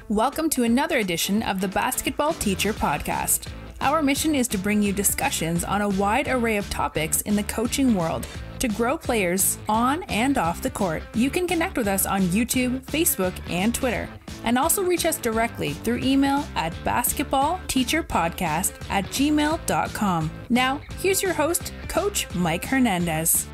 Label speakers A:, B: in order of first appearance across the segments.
A: Welcome to another edition of the Basketball Teacher Podcast. Our mission is to bring you discussions on a wide array of topics in the coaching world to grow players on and off the court. You can connect with us on YouTube, Facebook, and Twitter, and also reach us directly through email at basketballteacherpodcast@gmail.com. Now, here's your host, Coach Mike Hernandez.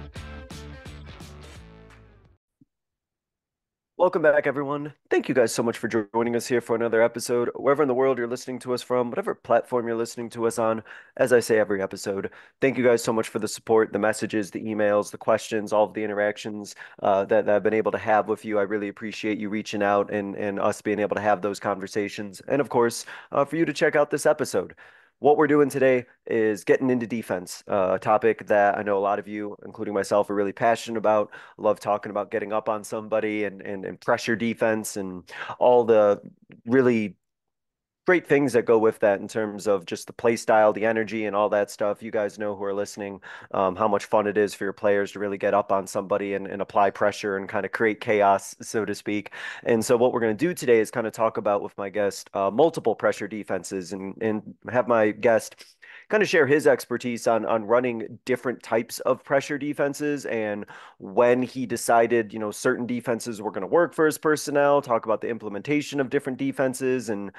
B: Welcome back, everyone. Thank you guys so much for joining us here for another episode. Wherever in the world you're listening to us from, whatever platform you're listening to us on, as I say every episode, thank you guys so much for the support, the messages, the emails, the questions, all of the interactions that I've been able to have with you. I really appreciate you reaching out and us being able to have those conversations. And of course, for you to check out this episode. What we're doing today is getting into defense, a topic that I know a lot of you, including myself, are really passionate about. Love talking about getting up on somebody and pressure defense and all the really great things that go with that in terms of just the play style, the energy, and all that stuff. You guys know who are listening, how much fun it is for your players to really get up on somebody and apply pressure and kind of create chaos, so to speak. And so what we're going to do today is kind of talk about with my guest multiple pressure defenses and have my guest kind of share his expertise on running different types of pressure defenses and when he decided, certain defenses were going to work for his personnel, talk about the implementation of different defenses and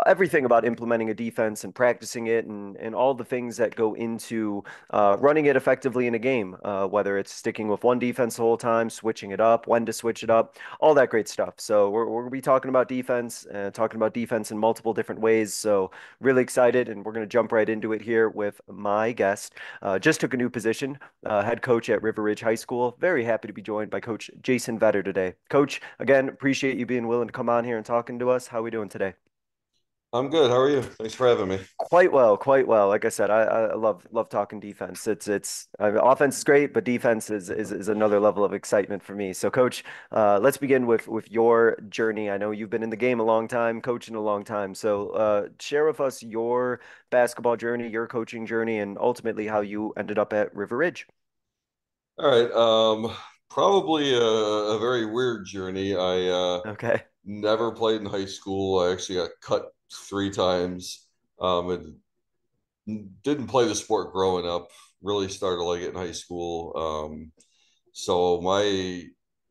B: everything about implementing a defense and practicing it and all the things that go into running it effectively in a game, whether it's sticking with one defense the whole time, switching it up, when to switch it up, all that great stuff. So we're going to be talking about defense in multiple different ways. So really excited, and we're going to jump right into it here with my guest. Just took a new position, head coach at River Ridge High School. Very happy to be joined by Coach Jason Vetter today. Coach, again, appreciate you being willing to come on here and talking to us. How are we doing today?
C: I'm good. How are you? Thanks for having me.
B: Quite well, quite well. Like I said, I love talking defense. Offense is great, but defense is another level of excitement for me. So, Coach, let's begin with your journey. I know you've been in the game a long time, coaching a long time. So, share with us your basketball journey, your coaching journey, and ultimately how you ended up at River Ridge.
C: All right. Probably a very weird journey. I
B: Okay.
C: never played in high school. I actually got cut 3 times. And didn't play the sport growing up. Really started like it in high school. So my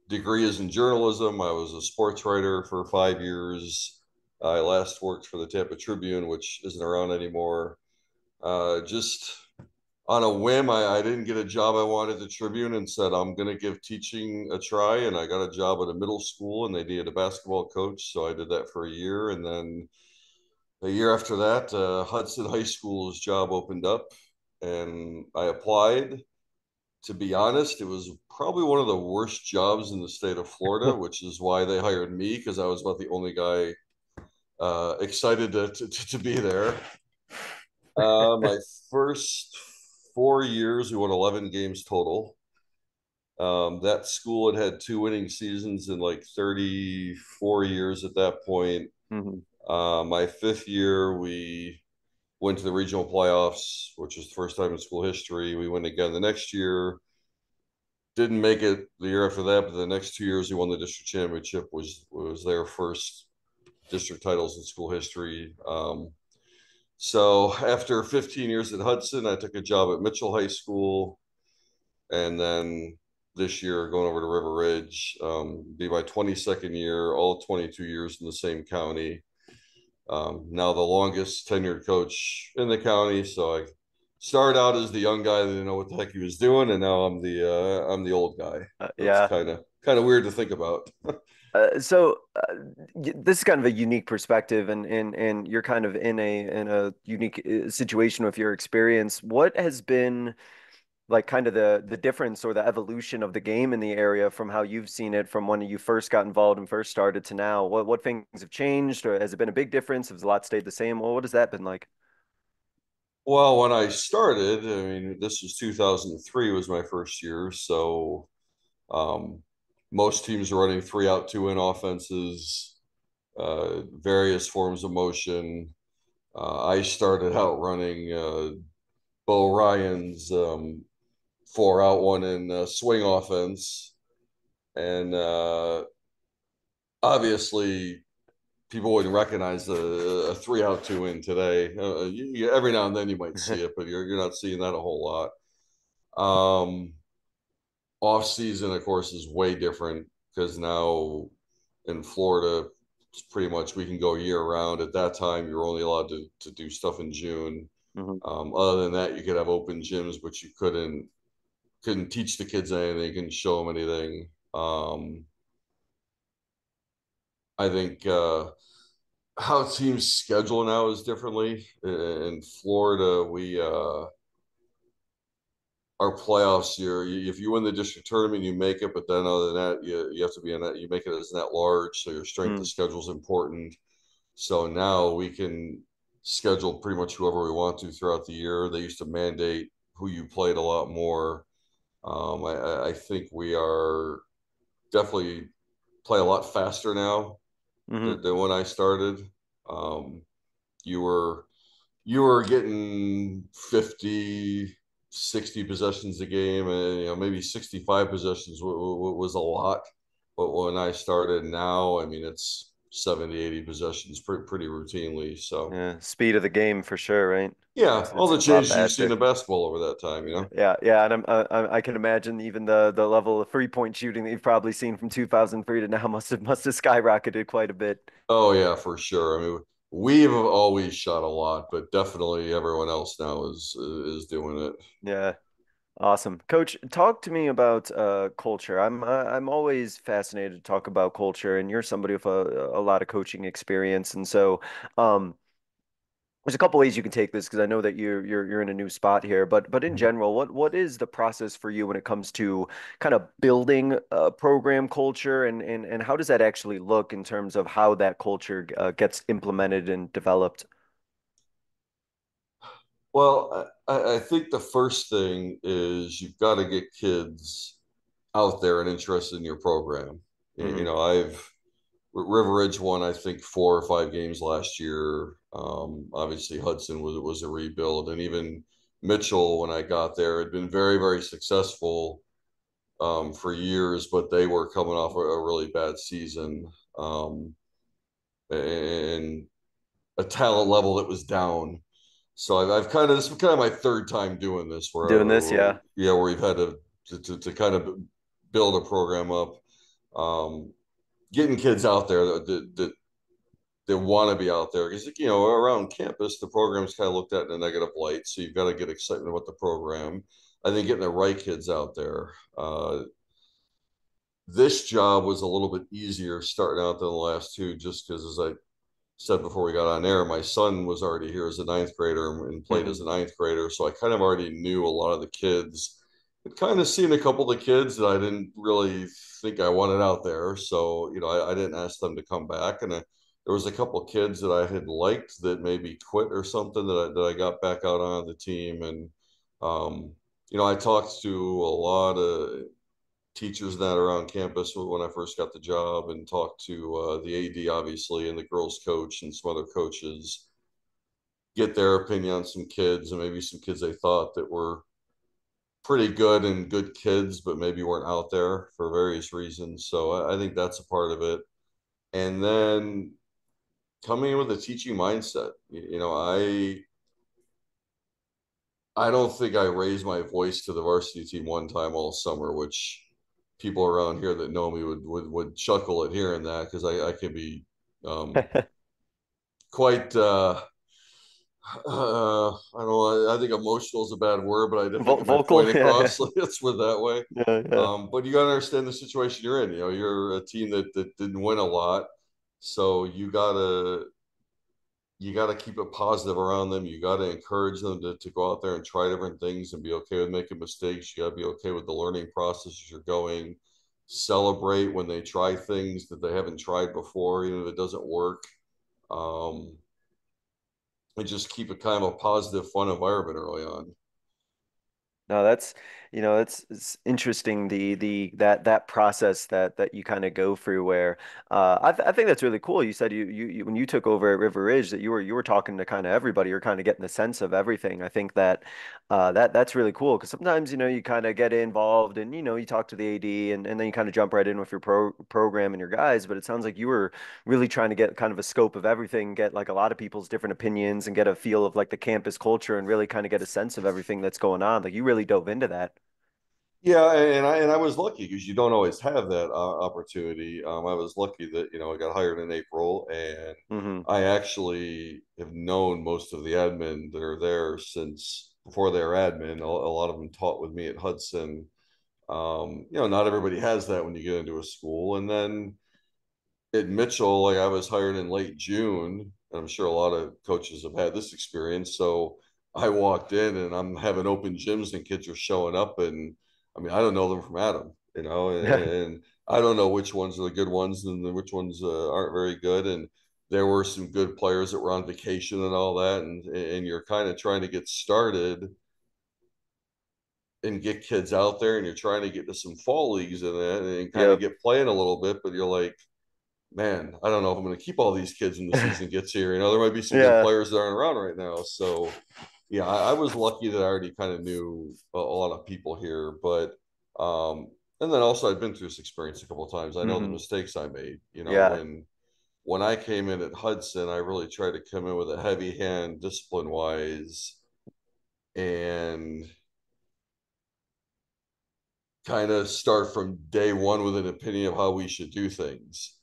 C: degree is in journalism. I was a sports writer for 5 years. I last worked for the Tampa Tribune, which isn't around anymore. Just on a whim, I didn't get a job I wanted at the Tribune and said, I'm going to give teaching a try. And I got a job at a middle school and they needed a basketball coach. So I did that for a year. And then a year after that, Hudson High School's job opened up and I applied. To be honest, it was probably one of the worst jobs in the state of Florida, which is why they hired me because I was about the only guy excited to be there. My first 4 years, we won 11 games total. That school had 2 winning seasons in like 34 years at that point.
B: Mm-hmm.
C: My 5th year, we went to the regional playoffs, which was the first time in school history. We went again the next year. Didn't make it the year after that, but the next 2 years we won the district championship, was their first district titles in school history. So after 15 years at Hudson, I took a job at Mitchell High School, and then this year going over to River Ridge, be my 22nd year, all 22 years in the same county. Now the longest tenured coach in the county. So I started out as the young guy that didn't know what the heck he was doing, and now I'm the old guy. It's
B: Yeah.
C: kind of weird to think about.
B: This is kind of a unique perspective, and you're kind of in a unique situation with your experience. What has been like kind of the difference or the evolution of the game in the area from how you've seen it from when you first got involved and first started to now? What things have changed, or has it been a big difference? Has a lot stayed the same? Well, what has that been like?
C: Well, when I started, I mean, this was 2003 was my first year, so um, most teams are running 3 out, 2 in offenses, various forms of motion. I started out running Bo Ryan's 4 out, 1 in swing offense, and obviously people wouldn't recognize a 3-out 2 in today. Every now and then you might see it, but you're not seeing that a whole lot. Off season, of course, is way different because now in Florida, it's pretty much we can go year round. At that time, you're only allowed to do stuff in June.
B: Hmm.
C: Other than that, you could have open gyms, but you couldn't teach the kids anything, couldn't show them anything. I think how teams schedule now is differently. In Florida, we our playoffs year, if you win the district tournament, you make it. But then other than that, you have to be in that. You make it as an at large, so your strength of
B: Mm.
C: schedule is important. So now we can schedule pretty much whoever we want to throughout the year. They used to mandate who you played a lot more. I think we are definitely play a lot faster now
B: Hmm.
C: than when I started. Um, you were you were getting 50, 60 possessions a game, and maybe 65 possessions was a lot. But when I started now, I mean, it's 70, 80 possessions pretty routinely. So
B: Yeah, speed of the game for sure, right?
C: yeah,
B: It's
C: all
B: it's
C: the
B: a lot
C: changes you've seen
B: faster.
C: in basketball over that time,
B: Yeah, yeah, and I can imagine even the level of 3-point shooting that you've probably seen from 2003 to now must have skyrocketed quite a bit.
C: Oh yeah, for sure. I mean, we've always shot a lot, but definitely everyone else now is doing it.
B: Yeah. Awesome. Coach, talk to me about culture. I'm always fascinated to talk about culture, and you're somebody with a lot of coaching experience. And so um there's a couple ways you can take this because I know that you're in a new spot here, but in general, what is the process for you when it comes to kind of building a program culture, and how does that actually look in terms of how that culture gets implemented and developed?
C: Well, I think the first thing is you've got to get kids out there and interested in your program.
B: Hmm.
C: I've River Ridge won, I think, 4 or 5 games last year. Obviously, Hudson was a rebuild, and even Mitchell, when I got there, had been very, very successful for years, but they were coming off a really bad season and a talent level that was down. So I've kind of this is kind of my third time doing this,
B: Doing this, yeah.
C: where we've had to kind of build a program up, getting kids out there that want to be out there because around campus the program's kind of looked at in a negative light, so you've got to get excitement about the program. I think getting the right kids out there. This job was a little bit easier starting out than the last two, just because, as I said before we got on air, my son was already here as a ninth grader and played
B: Hmm.
C: as a ninth grader. So I kind of already knew a lot of the kids. I'd kind of seen a couple of the kids that I didn't really think I wanted out there. So, I didn't ask them to come back. And there was a couple of kids that I had liked that maybe quit or something that I got back out on the team. And, um, I talked to a lot of teachers that are on campus when I first got the job and talked to the AD, obviously, and the girls' coach and some other coaches, get their opinion on some kids and maybe some kids they thought that were pretty good and good kids, but maybe weren't out there for various reasons. So I think that's a part of it. And then coming in with a teaching mindset, I don't think I raised my voice to the varsity team one time all summer, which people around here that know me would chuckle at hearing that because I can be um, quite I don't know. I think emotional is a bad word, but I definitely get my
B: Vocal,
C: point
B: yeah,
C: across. Let's put it that way.
B: yeah, yeah.
C: But you got to understand the situation you're in. You're a team that didn't win a lot, so you gotta keep it positive around them. You got to encourage them to go out there and try different things and be okay with making mistakes. You got to be okay with the learning process as you're going. Celebrate when they try things that they haven't tried before, even if it doesn't work. Um, and just keep it kind of a positive, fun environment early on.
B: No, it's interesting that process that you kind of go through where I think that's really cool. You said you when you took over at River Ridge that you were talking to kind of everybody. You're kind of getting the sense of everything. I think that's really cool because sometimes you kind of get involved and you talk to the AD and then you kind of jump right in with your program and your guys. But it sounds like you were really trying to get kind of a scope of everything, get like a lot of people's different opinions and get a feel of like the campus culture and really kind of get a sense of everything that's going on. Like you really dove into that.
C: Yeah, and I was lucky because you don't always have that opportunity. I was lucky that I got hired in April, and
B: Hmm.
C: I actually have known most of the admin that are there since before they were admin. A lot of them taught with me at Hudson. Not everybody has that when you get into a school, and then at Mitchell, like I was hired in late June, and I'm sure a lot of coaches have had this experience. So I walked in and I'm having open gyms and kids are showing up, and I mean I don't know them from Adam, and I don't know which ones are the good ones and which ones aren't very good. And there were some good players that were on vacation and all that, and you're kind of trying to get started and get kids out there, and you're trying to get to some fall leagues and kind of
B: Yep.
C: get playing a little bit, but you're like, man, I don't know if I'm going to keep all these kids when the season gets here. There might be some good
B: Yeah.
C: players that aren't around right now. So, yeah, I was lucky that I already kind of knew a lot of people here. But, and then also I've been through this experience a couple of times. I know the
B: Hmm.
C: mistakes I made,
B: Yeah.
C: and when I came in at Hudson, I really tried to come in with a heavy hand, discipline wise, and kind of start from day one with an opinion of how we should do things.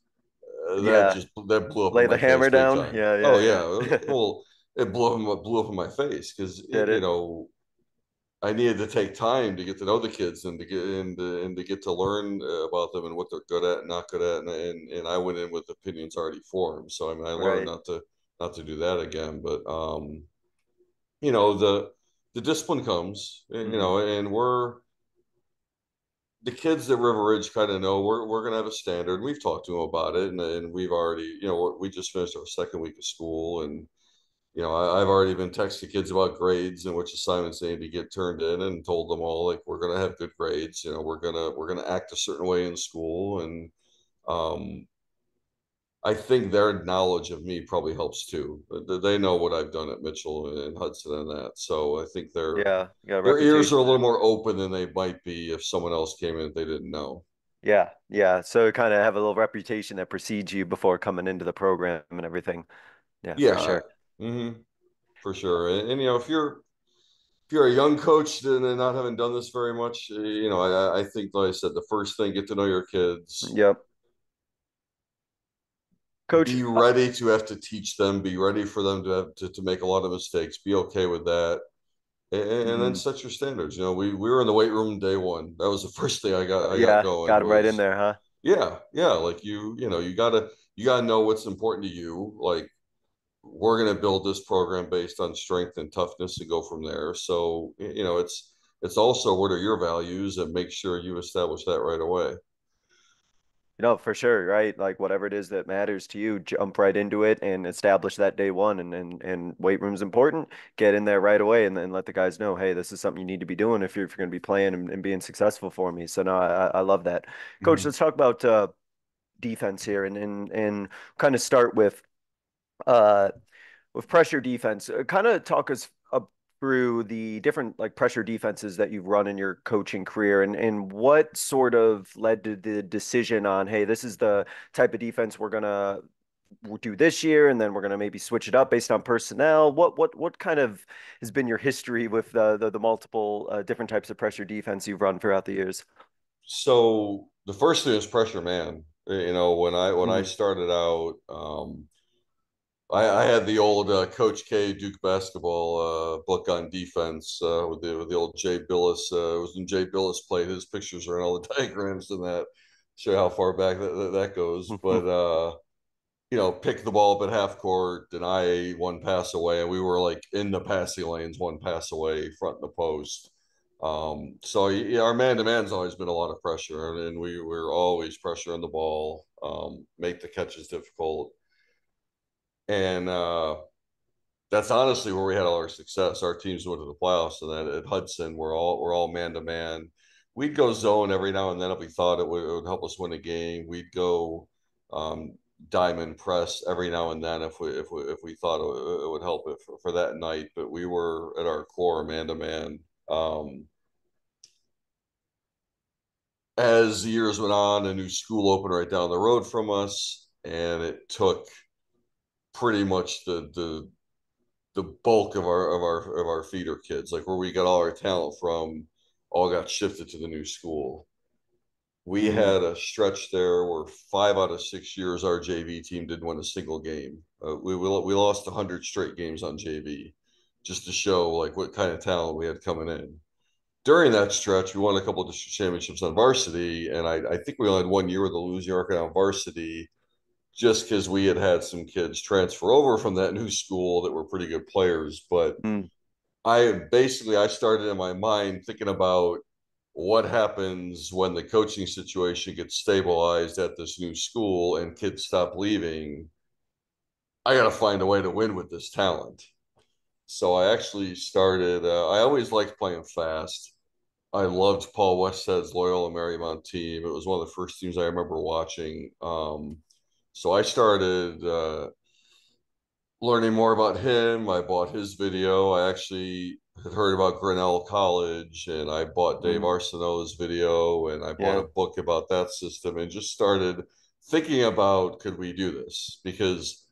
C: That
B: Yeah.
C: just that blew up in
B: Lay the
C: my face
B: hammer
C: big
B: down.
C: time.
B: Yeah,
C: Oh
B: yeah,
C: yeah,
B: yeah.
C: well, it blew up in my face because
B: Get it?
C: I needed to take time to get to know the kids and to get to learn about them and what they're good at and not good at, and I went in with opinions already formed. So I mean, I learned
B: Right.
C: not to do that again. But you know the discipline comes,
B: Hmm.
C: and we're the kids at River Ridge kind of know we're going to have a standard. We've talked to them about it, and we've already, we just finished our second week of school, and I've already been texting kids about grades and which assignments they need to get turned in, and told them all like we're going to have good grades. We're gonna act a certain way in school, and um, I think their knowledge of me probably helps too. They know what I've done at Mitchell and Hudson and that, so I think
B: Yeah. You got a
C: their ears are a
B: reputation
C: little
B: there.
C: more open than they might be if someone else came in that they didn't know.
B: Yeah. Yeah. So kind of have a little reputation that precedes you before coming into the program and everything. Yeah, for
C: Yeah,
B: sure.
C: mhm, for sure. And if you're a young coach and not having done this very much, I think, like I said, the first thing, get to know your kids,
B: Yep. Coach.
C: be ready to have to teach them, be ready for them to have to make a lot of mistakes, be okay with that, and then
B: Mhm.
C: set your standards. We were in the weight room day one. That was the first thing I got
B: Yeah.
C: going
B: Got him right in
C: was,
B: there, huh?
C: yeah, like you gotta know what's important to you. Like, we're going to build this program based on strength and toughness and go from there. So, it's also what are your values, and make sure you establish that right away.
B: For sure, right? Like whatever it is that matters to you, jump right into it and establish that day one. And weight room's important. Get in there right away and then let the guys know, hey, this is something you need to be doing if you're going to be playing and being successful for me. So no, I love that. Coach,
C: Mm-hmm.
B: let's talk about defense here and kind of start uh with pressure defense. Kind of talk us up through the different like pressure defenses that you've run in your coaching career and what sort of led to the decision on, hey, this is the type of defense we're gonna do this year, and then we're gonna maybe switch it up based on personnel. What kind of has been your history with the multiple different types of pressure defense you've run throughout the years?
C: So the first thing is pressure, man. When I
B: Hmm.
C: started out, I had the old Coach K Duke basketball book on defense with the old Jay Billis. It was when Jay Billis played. His pictures are in all the diagrams and that show how far back that goes. But pick the ball up at half court, deny one pass away, and we were like in the passing lanes, one pass away, front in the post. So yeah, our man to man's always been a lot of pressure, and we're always pressuring the ball, make the catches difficult, and that's honestly where we had all our success. Our teams went to the playoffs, and then at Hudson, we're all man to man. We'd go zone every now and then if we thought it would help us win a game. We'd go um, diamond press every now and then if we thought it would help it for that night. But we were at our core man to man. As the years went on, a new school opened right down the road from us, and it took pretty much the bulk of our feeder kids, like where we got all our talent from, all got shifted to the new school. We
B: Mm,
C: had a stretch there where 5 out of 6 years our JV team didn't win a single game. We lost 100 straight games on JV, just to show like what kind of talent we had coming in. During that stretch, we won a couple of district championships on varsity, and I think we only had 1 year with a losing record on varsity, just because we had some kids transfer over from that new school that were pretty good players. But
B: mm.
C: I started in my mind thinking about what happens when the coaching situation gets stabilized at this new school and kids stop leaving. I got to find a way to win with this talent. So I actually started. I always liked playing fast. I loved Paul Westhead's Loyola Marymount team. It was one of the first teams I remember watching. So I started learning more about him. I bought his video. I actually had heard about Grinnell College, and I bought Dave
B: Mm,
C: Arsenault's video, and I bought
B: yeah.
C: a book about that system, and just started thinking about, could we do this? Because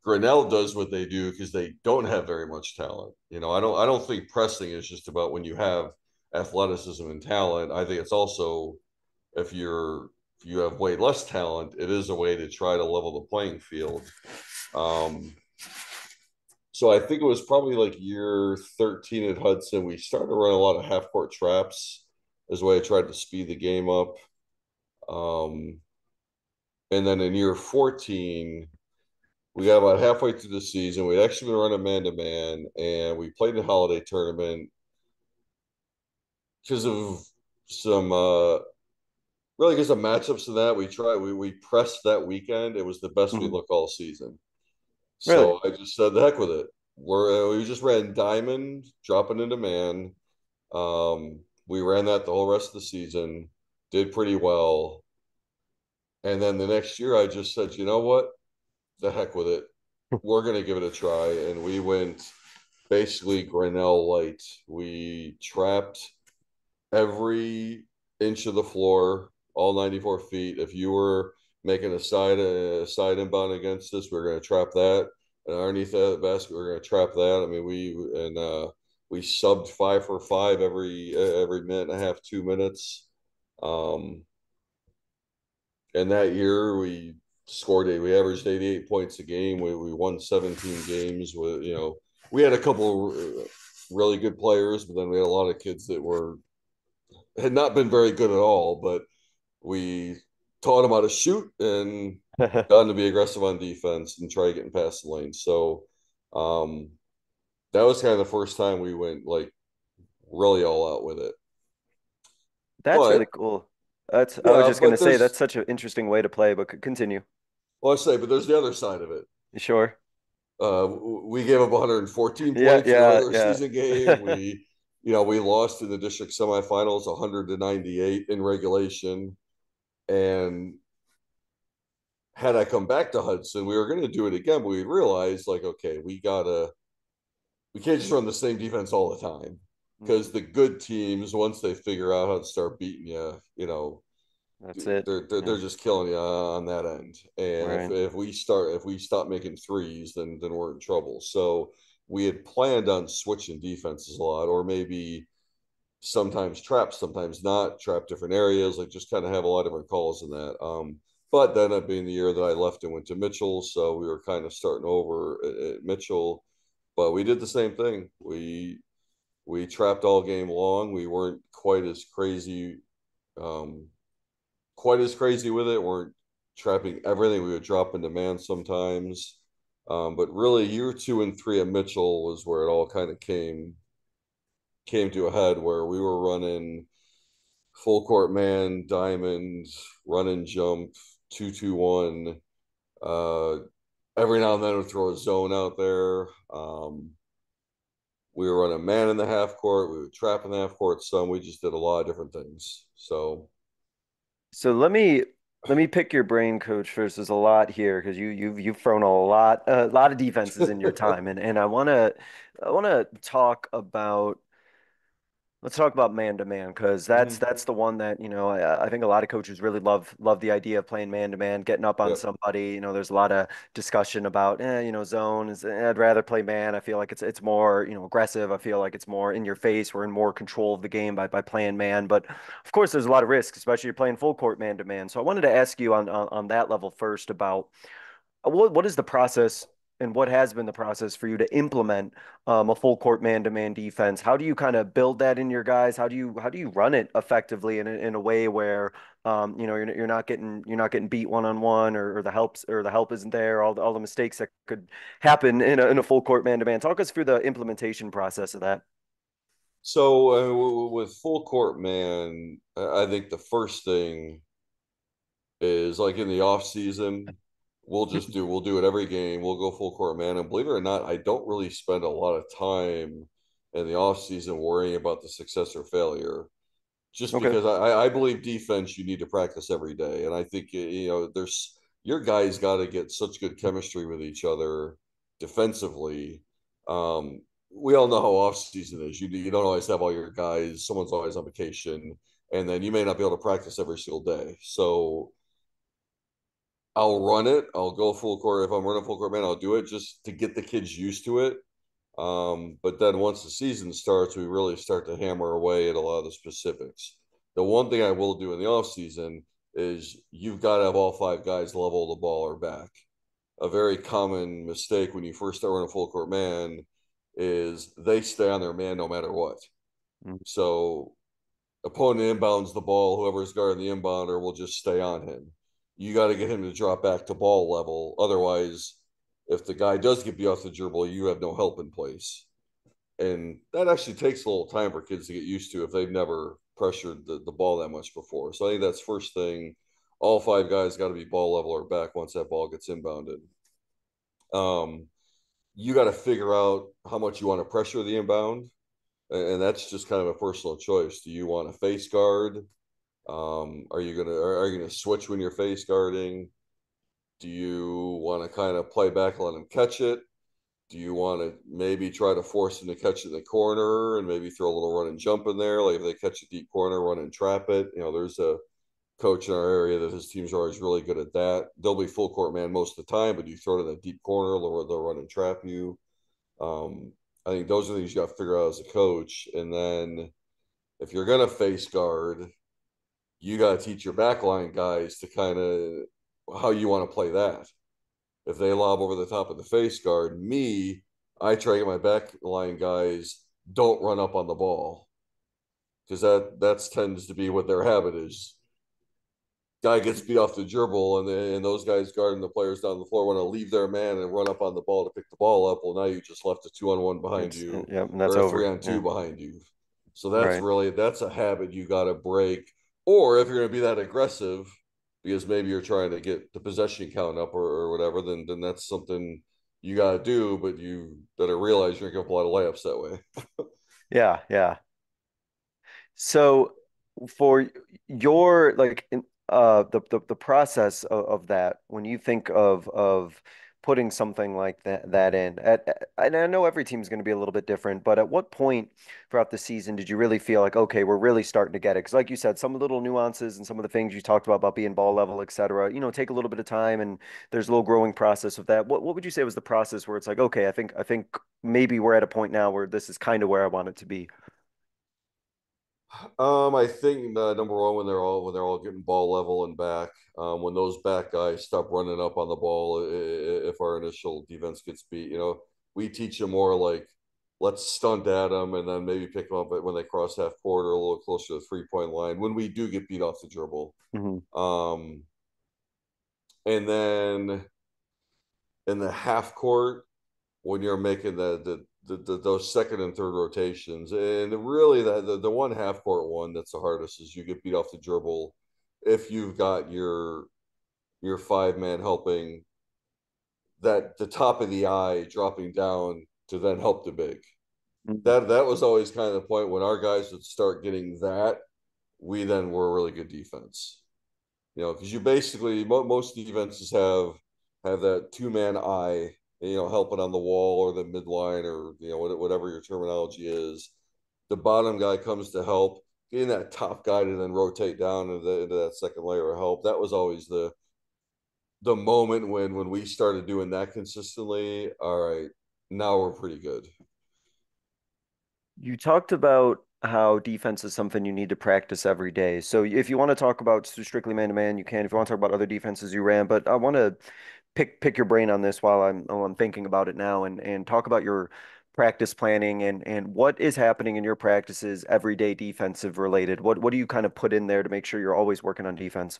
C: Grinnell does what they do because they don't have very much talent. I don't think pressing is just about when you have athleticism and talent. I think it's also, if you have way less talent, it is a way to try to level the playing field. Um, so I think it was probably like year 13 at Hudson. We started to run a lot of half court traps as a way I tried to speed the game up. Um, and then in year 14, we got about halfway through the season. We'd actually been running man to man, and we played the holiday tournament because of some really because of matchups and that. We pressed that weekend. It was the best we
B: Mhm.
C: look all season.
B: Really?
C: So I just said the heck with it. We just ran diamond, dropping into man. We ran that the whole rest of the season, did pretty well. And then the next year, I just said, you know what? The heck with it. We're going to give it a try. And we went basically Grinnell light. We trapped every inch of the floor, all 94 feet. If you were making a side inbound against us, we are going to trap that. And underneath that basket, we are going to trap that. I mean, we subbed 5 for 5 every minute and a half, 2 minutes. Um, and that year we averaged 88 points a game. We won 17 games with, we had a couple really good players, but then we had a lot of kids that had not been very good at all, but we taught them how to shoot and got them to be aggressive on defense and try getting past the lane. So um, that was kind of the first time we went like really all out with it.
B: That's really
C: But
B: cool. I was
C: yeah,
B: just gonna
C: but
B: say that's
C: there's
B: such an interesting way to play, but continue.
C: well, I say, but there's the other side of it.
B: You sure?
C: We gave up 114
B: Yeah,
C: points in the
B: yeah,
C: regular season game.
B: yeah.
C: We lost in the district semifinals 100-98 in regulation. And had I come back to Hudson, we were going to do it again, but we realized like, okay, we can't just run the same defense all the time,
B: Mm,
C: because the good teams, once they figure out how to start beating you,
B: that's it.
C: they're
B: Yeah,
C: just killing you on that end. And if
B: right.
C: if we stop making threes, then we're in trouble. So we had planned on switching defenses a lot, or maybe sometimes trap, sometimes not trap, different areas, like just kind of have a lot of different calls in that. But then it being the year that I left and went to Mitchell, so we were kind of starting over at Mitchell. But we did the same thing. We trapped all game long. We weren't um, quite as crazy with it. Weren't trapping everything. We would drop into man sometimes. But really, year 2 and 3 at Mitchell was where it all kind of came to a head, where we were running full court man, diamond, run and jump, 2-2-1, every now and then we'd throw a zone out there. We were running man in the half court. We would trap in the half court some. We just did a lot of different things. So
B: So let me pick your brain, coach, first. There's a lot here because you've thrown a lot of defenses in your time, and I wanna talk about. Let's talk about man to man because that's
C: mhm.
B: that's the one that I think a lot of coaches really love the idea of playing man to man, getting up on
C: Yep.
B: somebody. There's a lot of discussion about zones. I'd rather play man. I feel like it's more aggressive. I feel like it's more in your face. We're in more control of the game by playing man. But of course, there's a lot of risk, especially you're playing full court man to man. So I wanted to ask you on that level first about what is the process and what has been the process for you to implement a full court man-to-man defense? How do you kind of build that in your guys? How do you run it effectively in a way where you're not getting beat one-on-one or the help isn't there, all the mistakes that could happen in a full court man-to-man. Talk us through the implementation process of that.
C: So with full court man, I think the first thing is like in the off season, we'll do it every game. We'll go full court man, and believe it or not, I don't really spend a lot of time in the off season worrying about the success or failure. Just
B: Okay.
C: because I believe defense you need to practice every day, and I think there's your guys got to get such good chemistry with each other defensively. Um, we all know how off season is. You don't always have all your guys. Someone's always on vacation, and then you may not be able to practice every single day. So I'll run it. I'll go full court if I'm running full court man. I'll do it just to get the kids used to it. But then once the season starts, we really start to hammer away at a lot of the specifics. The one thing I will do in the off season is you've got to have all five guys level the ball or back. A very common mistake when you first start running full court man is they stay on their man no matter what.
B: Mm.
C: So opponent inbounds the ball, whoever's guarding the inbounder will just stay on him. You got to get him to drop back to ball level. Otherwise, if the guy does get you off the dribble, you have no help in place. And that actually takes a little time for kids to get used to if they've never pressured the ball that much before. So I think that's first thing. All five guys got to be ball level or back once that ball gets inbounded. Um, you got to figure out how much you want to pressure the inbound, and that's just kind of a personal choice. Do you want to face guard? Are you gonna switch when you're face guarding? Do you want to kind of play back and let him catch it? Do you want to maybe try to force him to catch it in the corner and maybe throw a little run and jump in there? Like if they catch a deep corner, run and trap it. There's a coach in our area that his teams are always really good at that. They'll be full court man most of the time, but you throw it in a deep corner, they'll run and trap you. Um, I think those are things you got to figure out as a coach. And then if you're going to face guard, you got to teach your backline guys to kind of how you want to play that. If they lob over the top of the face guard, I try to get my backline guys don't run up on the ball because that tends to be what their habit is. Guy gets beat off the dribble, and those guys guarding the players down the floor want to leave their man and run up on the ball to pick the ball up. Well, now you just left a 2-on-1 behind
B: It's
C: you
B: yeah, and that's
C: or a
B: over.
C: 3-on-2
B: Yeah.
C: behind you. So
B: Right.
C: that's a habit you got to break. Or if you're going to be that aggressive, because maybe you're trying to get the possession count up or whatever, then that's something you got to do. But you better realize you're going to get a lot of layups that way.
B: Yeah. Yeah. So for your the process of that, when you think of putting something like that in, and I know every team's going to be a little bit different, but at what point throughout the season did you really feel like, okay, we're really starting to get it? Because like you said, some of the little nuances and some of the things you talked about being ball level, et cetera, take a little bit of time and there's a little growing process of that. What would you say was the process where it's like, okay, I think maybe we're at a point now where this is kind of where I want it to be.
C: I think number one when they're all getting ball level and back, when those back guys stop running up on the ball, if our initial defense gets beat, we teach them more like let's stunt at them and then maybe pick them up when they cross half court or a little closer to the 3 point line when we do get beat off the dribble.
B: Hmm.
C: Um, and then in the half court, when you're making those second and third rotations. And really, the one half court one that's the hardest is you get beat off the dribble if you've got your five man helping that the top of the eye dropping down to then help the big.
B: Mhm.
C: That was always kind of the point when our guys would start getting that, we then were a really good defense. You know, because you basically most defenses have that two-man eye, you know, helping on the wall or the midline or you know whatever your terminology is. The bottom guy comes to help, getting that top guy to then rotate down into that second layer of help. That was always the moment when we started doing that consistently. All right, now we're pretty good.
B: You talked about how defense is something you need to practice every day. So if you want to talk about strictly man to man, you can. If you want to talk about other defenses you ran, but I want to pick your brain on this while I'm thinking about it now and talk about your practice planning and what is happening in your practices everyday defensive related. What do you kind of put in there to make sure you're always working on defense?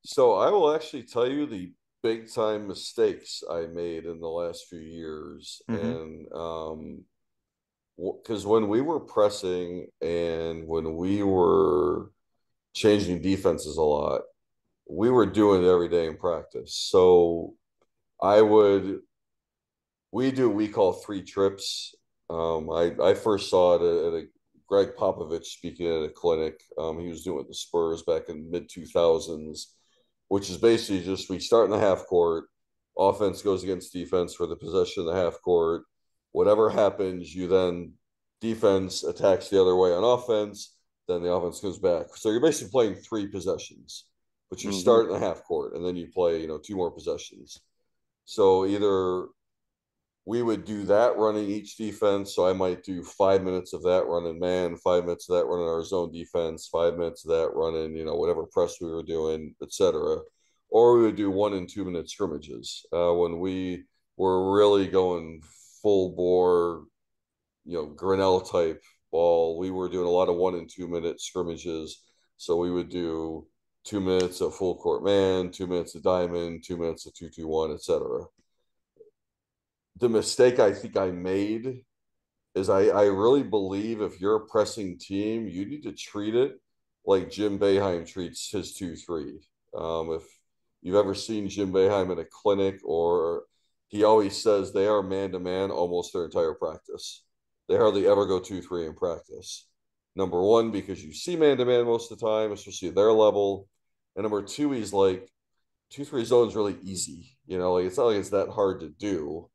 C: So I will actually tell you the big time mistakes I made in the last few years,
B: Hmm.
C: and because when we were pressing and when we were changing defenses a lot, we were doing it every day in practice. So I would we do what we call three trips. I first saw it at a Greg Popovich speaking at a clinic. He was doing it with the Spurs back in mid 2000s, which is basically just we start in the half court, offense goes against defense for the possession in the half court. Whatever happens, you then defense attacks the other way on offense, then the offense comes back. So you're basically playing three possessions, but you
B: Hmm.
C: start in the half court and then you play, you know, two more possessions. So either we would do that running each defense. So I might do 5 minutes of that running man, 5 minutes of that running our zone defense, 5 minutes of that running, you know, whatever press we were doing, etc. Or we would do 1 and 2 minute scrimmages when we were really going full bore, you know, Grinnell type ball. We were doing a lot of 1 and 2 minute scrimmages. So we would do 2 minutes of full court man, 2 minutes of diamond, 2 minutes of 2-2-1, etc. The mistake I think I made is I really believe if you're a pressing team, you need to treat it like Jim Boeheim treats his 2-3. If you've ever seen Jim Boeheim in a clinic, or he always says they are man to man almost their entire practice. They hardly ever go 2-3 in practice. Number one, because you see man to man most of the time, especially at their level. And number two, he's like, 2-3 zone is really easy. You know, like it's not like it's that hard to do.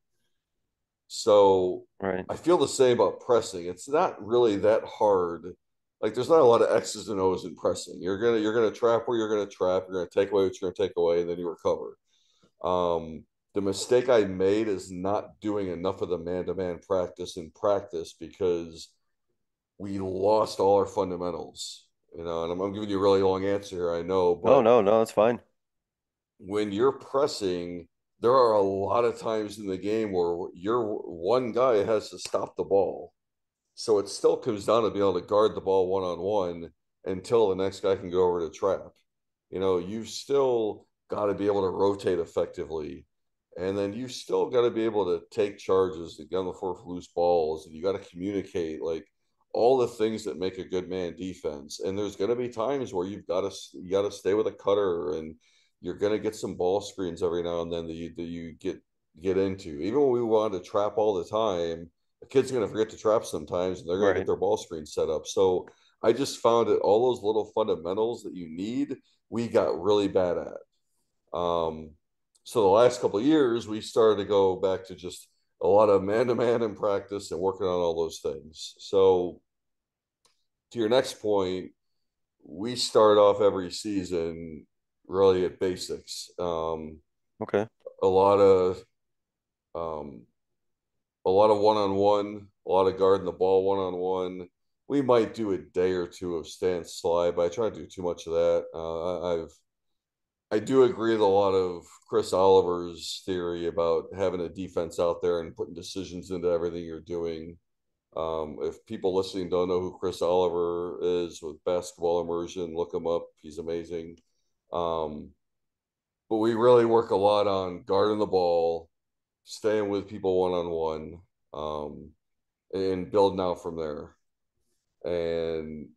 C: So
B: Right.
C: I feel the same about pressing. It's not really that hard. Like there's not a lot of X's and O's in pressing. You're gonna trap where you're gonna trap. You're gonna take away what you're gonna take away, and then you recover. The mistake I made is not doing enough of the man-to-man practice in practice because we lost all our fundamentals. You know, and I'm giving you a really long answer here, I know,
B: No,
C: but
B: no, no, that's fine.
C: when you're pressing, there are a lot of times in the game where your one guy has to stop the ball. So it still comes down to being able to guard the ball one on one until the next guy can go over to trap. You know, you've still got to be able to rotate effectively. And then you still got to be able to take charges and get on the floor for loose balls. And you got to communicate like all the things that make a good man defense. And there's going to be times where you got to stay with a cutter, and you're going to get some ball screens every now and then that you get into. Even when we wanted to trap all the time, a kid's going to forget to trap sometimes, and they're going to get
B: Right.
C: their ball screen set up. So I just found that all those little fundamentals that you need, we got really bad at. So the last couple of years, we started to go back to just a lot of man to man in practice and working on all those things. So to your next point, we start off every season really at basics.
B: Okay.
C: A lot of um, a lot of one on one, a lot of guarding the ball one on one. We might do a day or two of stand slide, but I try to do too much of that. I do agree with a lot of Chris Oliver's theory about having a defense out there and putting decisions into everything you're doing. If people listening don't know who Chris Oliver is with basketball immersion, look him up. He's amazing. Um, but we really work a lot on guarding the ball, staying with people one on one, and building out from there. And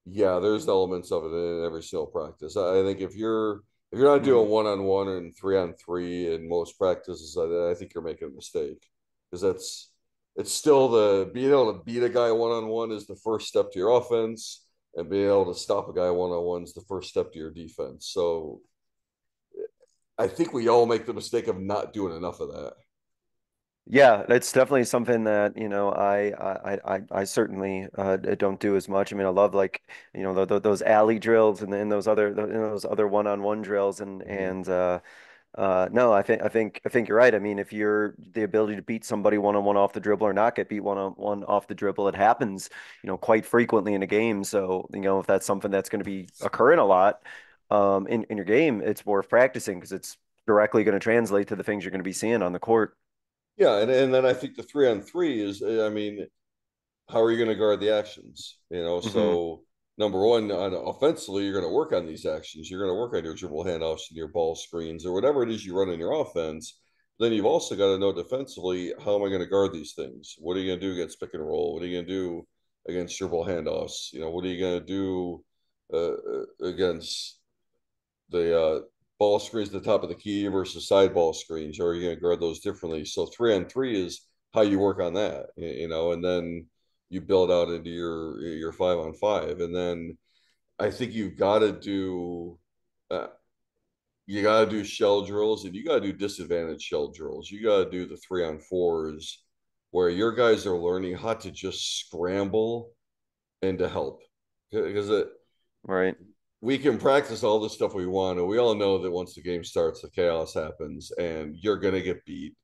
C: yeah, there's elements of it in every single practice. I think if you're If you're not
B: Hmm.
C: doing 1-on-1 and 3-on-3 in most practices, I think you're making a mistake because it's still the being able to beat a guy 1-on-1 is the first step to your offense, and being able to stop a guy 1-on-1 is the first step to your defense. So I think we all make the mistake of not doing enough of that.
B: Yeah, it's definitely something that, I certainly don't do as much. I mean, I love like, those alley drills and then those other one-on-one drills
C: Mm-hmm.
B: no, I think you're right. I mean, if you're the ability to beat somebody one-on-one off the dribble or not get beat one-on-one off the dribble, it happens, quite frequently in a game. So, if that's something that's going to be occurring a lot in your game, it's worth practicing because it's directly going to translate to the things you're going to be seeing on the court.
C: Yeah, and then I think the 3-on-3 is, I mean, how are you going to guard the actions?
B: Hmm.
C: So number one, on offensively, you're going to work on these actions. You're going to work on your dribble handoffs and your ball screens or whatever it is you run in your offense. Then you've also got to know defensively, how am I going to guard these things? What are you going to do against pick and roll? What are you going to do against dribble handoffs? What are you going to do against the ball screens at the top of the key versus side ball screens, or are you going to guard those differently? So 3-on-3 is how you work on that, and then you build out into your 5-on-5, and then I think uh, you got to do shell drills, and you got to do disadvantage shell drills. You got to do the 3-on-4s where your guys are learning how to just scramble and to help because
B: Right.
C: we can practice all the stuff we want, and we all know that once the game starts, the chaos happens, and you're gonna get beat.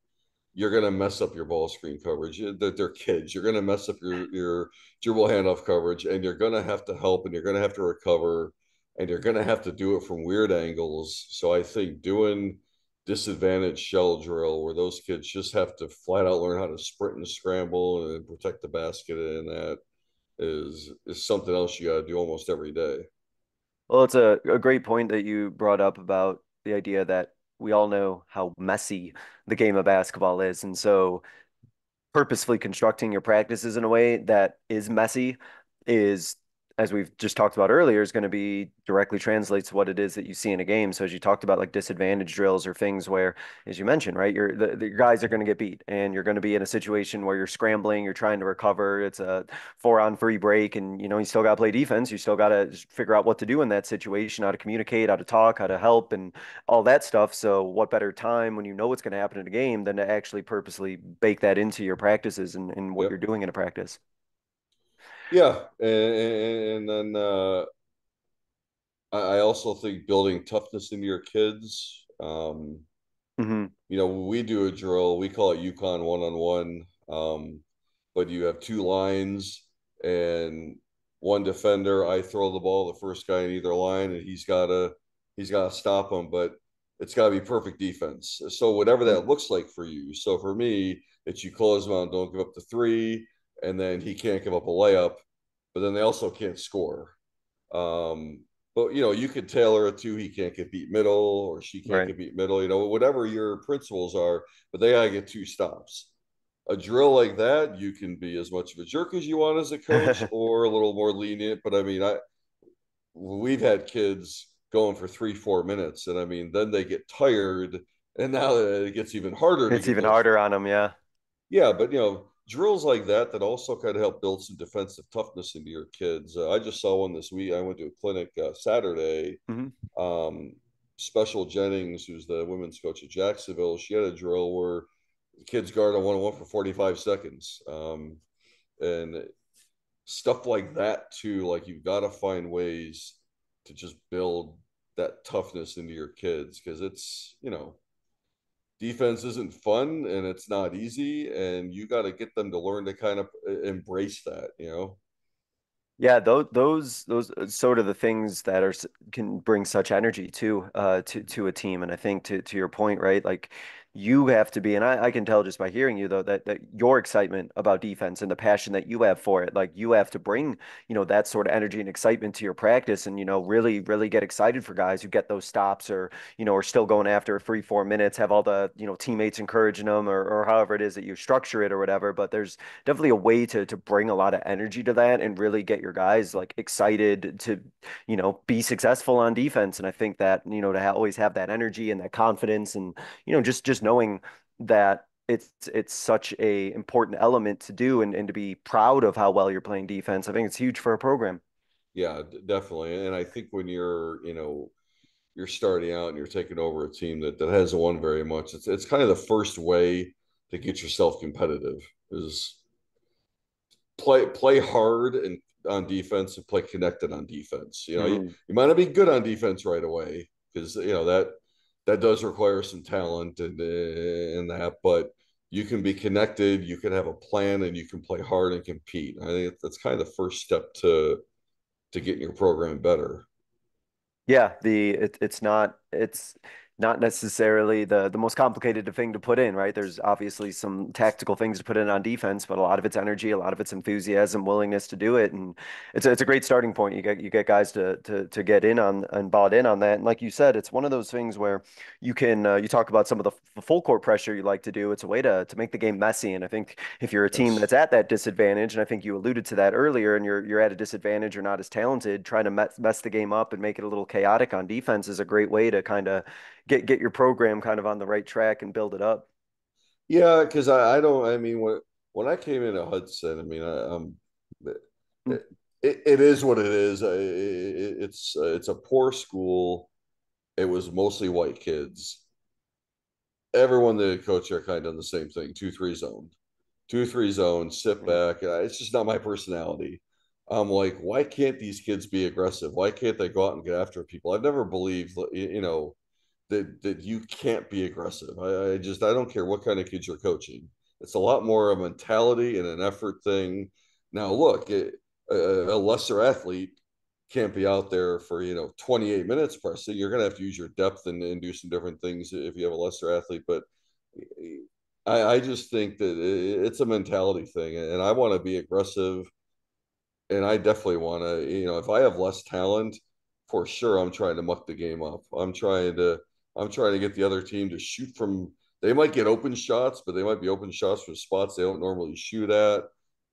C: You're gonna mess up your ball screen coverage. They're kids. You're gonna mess up your dribble handoff coverage, and you're gonna have to help, and you're gonna have to recover, and you're gonna have to do it from weird angles. So I think doing disadvantage shell drill where those kids just have to flat out learn how to sprint and scramble and protect the basket, and that is something else you got to do almost every day.
B: Well, it's a great point that you brought up about the idea that we all know how messy the game of basketball is. And so purposefully constructing your practices in a way that is messy is, as we've just talked about earlier, is going to be directly translates to what it is that you see in a game. So as you talked about like disadvantage drills or things where, as you mentioned, right, the guys are going to get beat and you're going to be in a situation where you're scrambling, you're trying to recover. It's a 4-on-3 break and you still got to play defense. You still got to figure out what to do in that situation, how to communicate, how to talk, how to help and all that stuff. So what better time when you know what's going to happen in a game than to actually purposely bake that into your practices and what you're
C: Yep.
B: doing in a practice?
C: Yeah, and then I also think building toughness into your kids.
B: Hmm.
C: We do a drill. We call it Yukon 1-on-1. But you have two lines and one defender. I throw the ball the first guy in either line, and he's gotta stop him. But it's got to be perfect defense. So whatever that looks like for you. So for me, it's you close him out, don't give up the three, and then he can't give up a layup, but then they also can't score. But you could tailor it to he can't get beat middle or she can't
B: Right.
C: get beat middle, whatever your principles are, but they gotta get two stops. A drill like that, you can be as much of a jerk as you want as a coach or a little more lenient. But I mean, we've had kids going for 3-4 minutes, and I mean, then they get tired, and now it gets even harder to
B: It's
C: get
B: even
C: those.
B: harder on them, yeah.
C: Yeah, but drills like that also kind of help build some defensive toughness into your kids. I just saw one this week. I went to a clinic Saturday.
B: Hmm.
C: Um, Special Jennings, who's the women's coach at Jacksonville, she had a drill where the kids guard on 1-on-1 for 45 seconds. And stuff like that too. Like you've got to find ways to just build that toughness into your kids because defense isn't fun and it's not easy, and you got to get them to learn to kind of embrace that.
B: Yeah, those sort of the things that can bring such energy to a team, and I think to your point, right? Like you have to be, and I can tell just by hearing you though that your excitement about defense and the passion that you have for it, like you have to bring, that sort of energy and excitement to your practice and, really, really get excited for guys who get those stops or, are still going after 3, 4 minutes, have all the, teammates encouraging them or however it is that you structure it or whatever. But there's definitely a way to bring a lot of energy to that and really get your guys like excited to, be successful on defense. And I think that, to always have that energy and that confidence and, just knowing that it's such a important element to do and to be proud of how well you're playing defense. I think it's huge for a program.
C: Yeah, definitely. And I think when you're starting out and you're taking over a team that hasn't won very much, it's kind of the first way to get yourself competitive is play hard and on defense and play connected on defense.
B: Mhm.
C: You might not be good on defense right away because that does require some talent and that, but you can be connected, you can have a plan, and you can play hard and compete. I think that's kind of the first step to getting your program better.
B: Yeah, it's not necessarily the most complicated thing to put in, right? There's obviously some tactical things to put in on defense, but a lot of it's energy, a lot of it's enthusiasm, willingness to do it, and it's a great starting point. You get guys to get in on and bought in on that, and like you said, it's one of those things where you talk about some of the full court pressure you like to do. It's a way to make the game messy, and I think if you're a team
C: Yes.
B: that's at that disadvantage, and I think you alluded to that earlier, and you're at a disadvantage or not as talented, trying to mess the game up and make it a little chaotic on defense is a great way to kind of get your program kind of on the right track and build it up.
C: Yeah, because I don't. I mean, when I came into Hudson, I mean,
B: Mm.
C: it, it is what it is. It's a poor school. It was mostly white kids. Everyone that coach are kind of done the same thing: 2-3 zone, 2-3 zone. Sit
B: Mm.
C: back. It's just not my personality. I'm like, why can't these kids be aggressive? Why can't they go out and get after people? I've never believed, that you can't be aggressive. I don't care what kind of kids you're coaching. It's a lot more a mentality and an effort thing. Now, look, a lesser athlete can't be out there for 28 minutes pressing. You're going to have to use your depth and do some different things if you have a lesser athlete. But I just think that it's a mentality thing, and I want to be aggressive, and I definitely want to, if I have less talent, for sure, I'm trying to muck the game up. I'm trying to get the other team to shoot from. They might get open shots, but they might be open shots from spots they don't normally shoot at.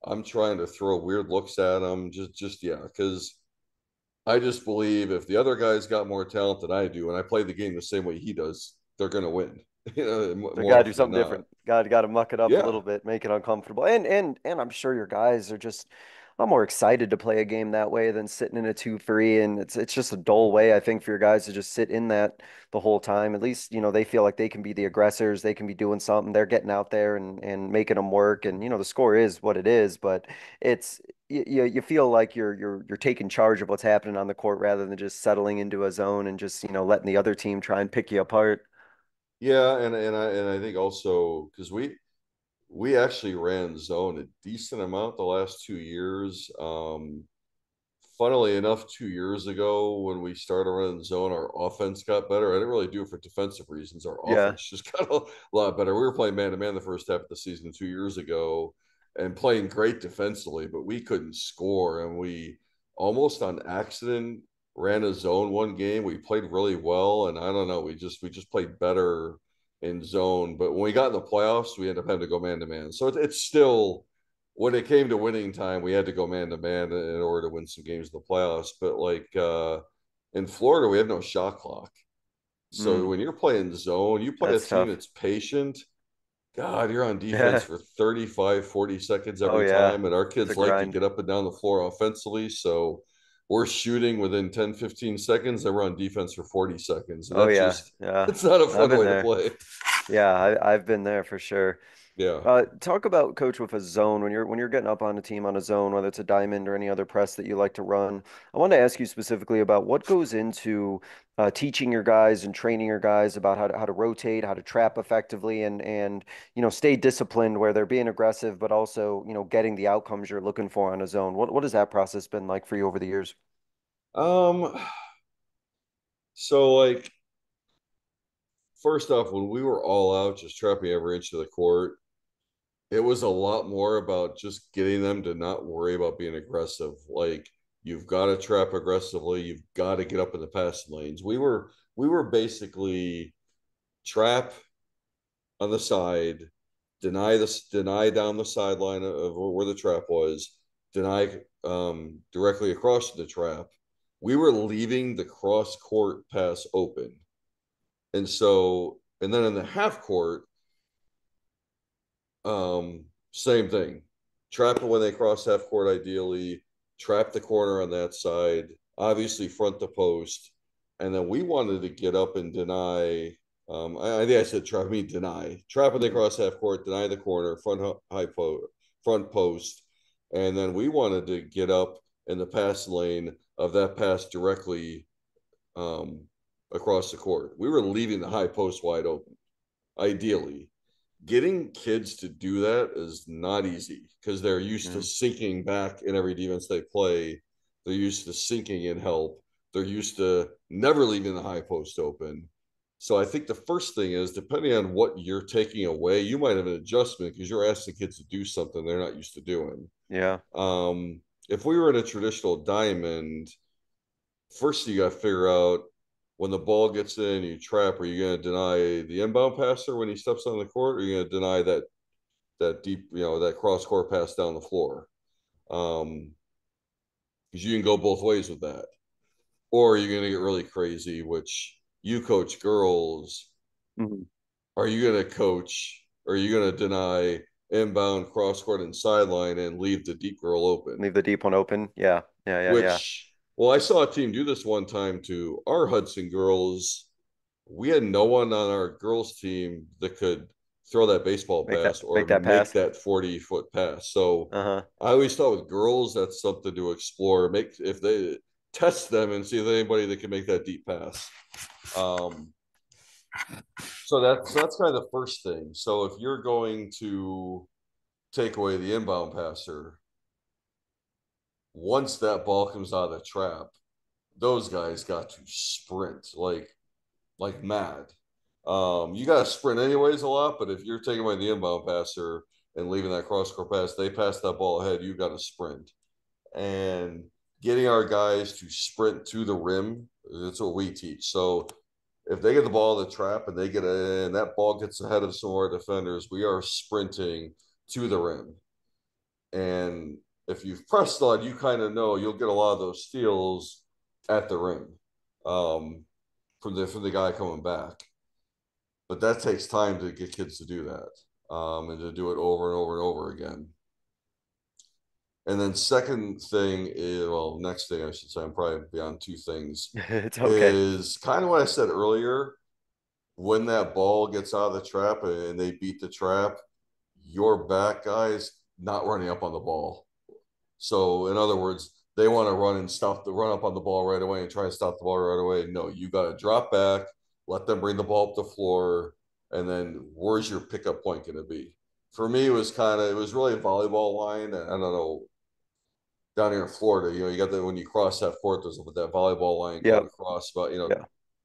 C: I'm trying to throw weird looks at them. Just yeah, because I just believe if the other guy's got more talent than I do, and I play the game the same way he does, they're going to win.
B: So
C: More
B: gotta do
C: often than
B: something
C: not.
B: different. Gotta muck it up a
C: Yeah,
B: little bit, make it uncomfortable. And I'm sure your guys are just a lot more excited to play a game that way than sitting in a 2-3. And it's just a dull way, I think, for your guys to just sit in that the whole time. At least, they feel like they can be the aggressors, they can be doing something, they're getting out there and making them work. And the score is what it is, but it's you feel like you're taking charge of what's happening on the court rather than just settling into a zone and just, letting the other team try and pick you apart.
C: yeah, and I think also because we actually ran zone a decent amount the last 2 years. Funnily enough, 2 years ago when we started running zone, our offense got better. I didn't really do it for defensive reasons. Our
B: Yeah.
C: offense just got a lot better. We were playing man to man the first half of the season 2 years ago and playing great defensively, but we couldn't score. And we almost on accident ran a zone one game. We played really well, and I don't know, we just played better in zone. But when we got in the playoffs, we ended up having to go man to man. So it's still when it came to winning time, we had to go man to man in order to win some games in the playoffs. But like in Florida, we have no shot clock. So
B: Mm,
C: when you're playing zone, you play a
B: that's
C: team
B: tough.
C: that's patient. God, you're on defense
B: Yeah.
C: for 35, 40 seconds
B: Oh
C: every
B: yeah.
C: time. And our
B: It's a
C: kids like to
B: grind.
C: get up and down the floor offensively. So we're shooting within 10, 15 seconds. They were on defense for 40 seconds. And
B: Oh
C: that's
B: yeah.
C: just,
B: Yeah.
C: it's not a
B: I've
C: fun
B: been
C: way to
B: there.
C: play.
B: Yeah, I've been there for sure.
C: Yeah.
B: Talk about coach with a zone when you're getting up on a team on a zone, whether it's a diamond or any other press that you like to run. I want to ask you specifically about what goes into teaching your guys and training your guys about how to rotate, how to trap effectively, and stay disciplined where they're being aggressive, but also getting the outcomes you're looking for on a zone. What has that process been like for you over the years?
C: Um, so like first off, when we were all out, just trapping every inch of the court, it was a lot more about just getting them to not worry about being aggressive. Like, you've got to trap aggressively. You've got to get up in the passing lanes. We were basically trap on the side, deny down the sideline of where the trap was, deny directly across the trap. We were leaving the cross court pass open. And then in the half court, same thing. Trap it when they cross half court, ideally. Trap the corner on that side. Obviously, front the post. And then we wanted to get up and deny. I think I said trap. I mean deny. Trap when they cross half court. Deny the corner. Front post. And then we wanted to get up in the pass lane of that pass directly um, across the court. We were leaving the high post wide open. Ideally, getting kids to do that is not easy because they're used to sinking back in every defense they play. They're used to sinking in help. They're used to never leaving the high post open. So I think the first thing is, depending on what you're taking away, you might have an adjustment because you're asking kids to do something they're not used to doing.
B: Yeah.
C: If we were in a traditional diamond, first you got to figure out when the ball gets in, you trap. Are you going to deny the inbound passer when he steps on the court, or are you going to deny that deep, that cross court pass down the floor? Because you can go both ways with that, or are you going to get really crazy? Which you coach girls.
B: Mm-hmm.
C: Are you going to coach? Or are you going to deny inbound cross court and sideline and leave the deep girl open?
B: Leave the deep one open. Yeah. Yeah.
C: Well, I saw a team do this one time to our Hudson girls. We had no one on our girls team that could throw that baseball pass or
B: Make that
C: make
B: pass.
C: that 40-foot pass. So
B: Uh-huh.
C: I always thought with girls, that's something to explore. If they test them and see if anybody that can make that deep pass. So that's kind of the first thing. So if you're going to take away the inbound passer, once that ball comes out of the trap, those guys got to sprint like mad. You got to sprint anyways a lot, but if you're taking away the inbound passer and leaving that cross court pass, they pass that ball ahead. You got to sprint, and getting our guys to sprint to the rim. That's what we teach. So if they get the ball in the trap and that ball gets ahead of some of our defenders, we are sprinting to the rim. And if you've pressed on, you kind of know you'll get a lot of those steals at the rim from the guy coming back. But that takes time to get kids to do that and to do it over and over and over again. And then next thing I should say, I'm probably beyond two things,
B: It's okay.
C: is kind of what I said earlier. When that ball gets out of the trap and they beat the trap, your back guys not running up on the ball. So in other words, they want to run up on the ball right away and try to stop the ball right away. No, you got to drop back, let them bring the ball up the floor, and then where's your pickup point going to be? For me, it was really a volleyball line. I don't know, down here in Florida, you got that when you cross that court, there's that volleyball line
B: Yeah.
C: going across about,
B: Yeah.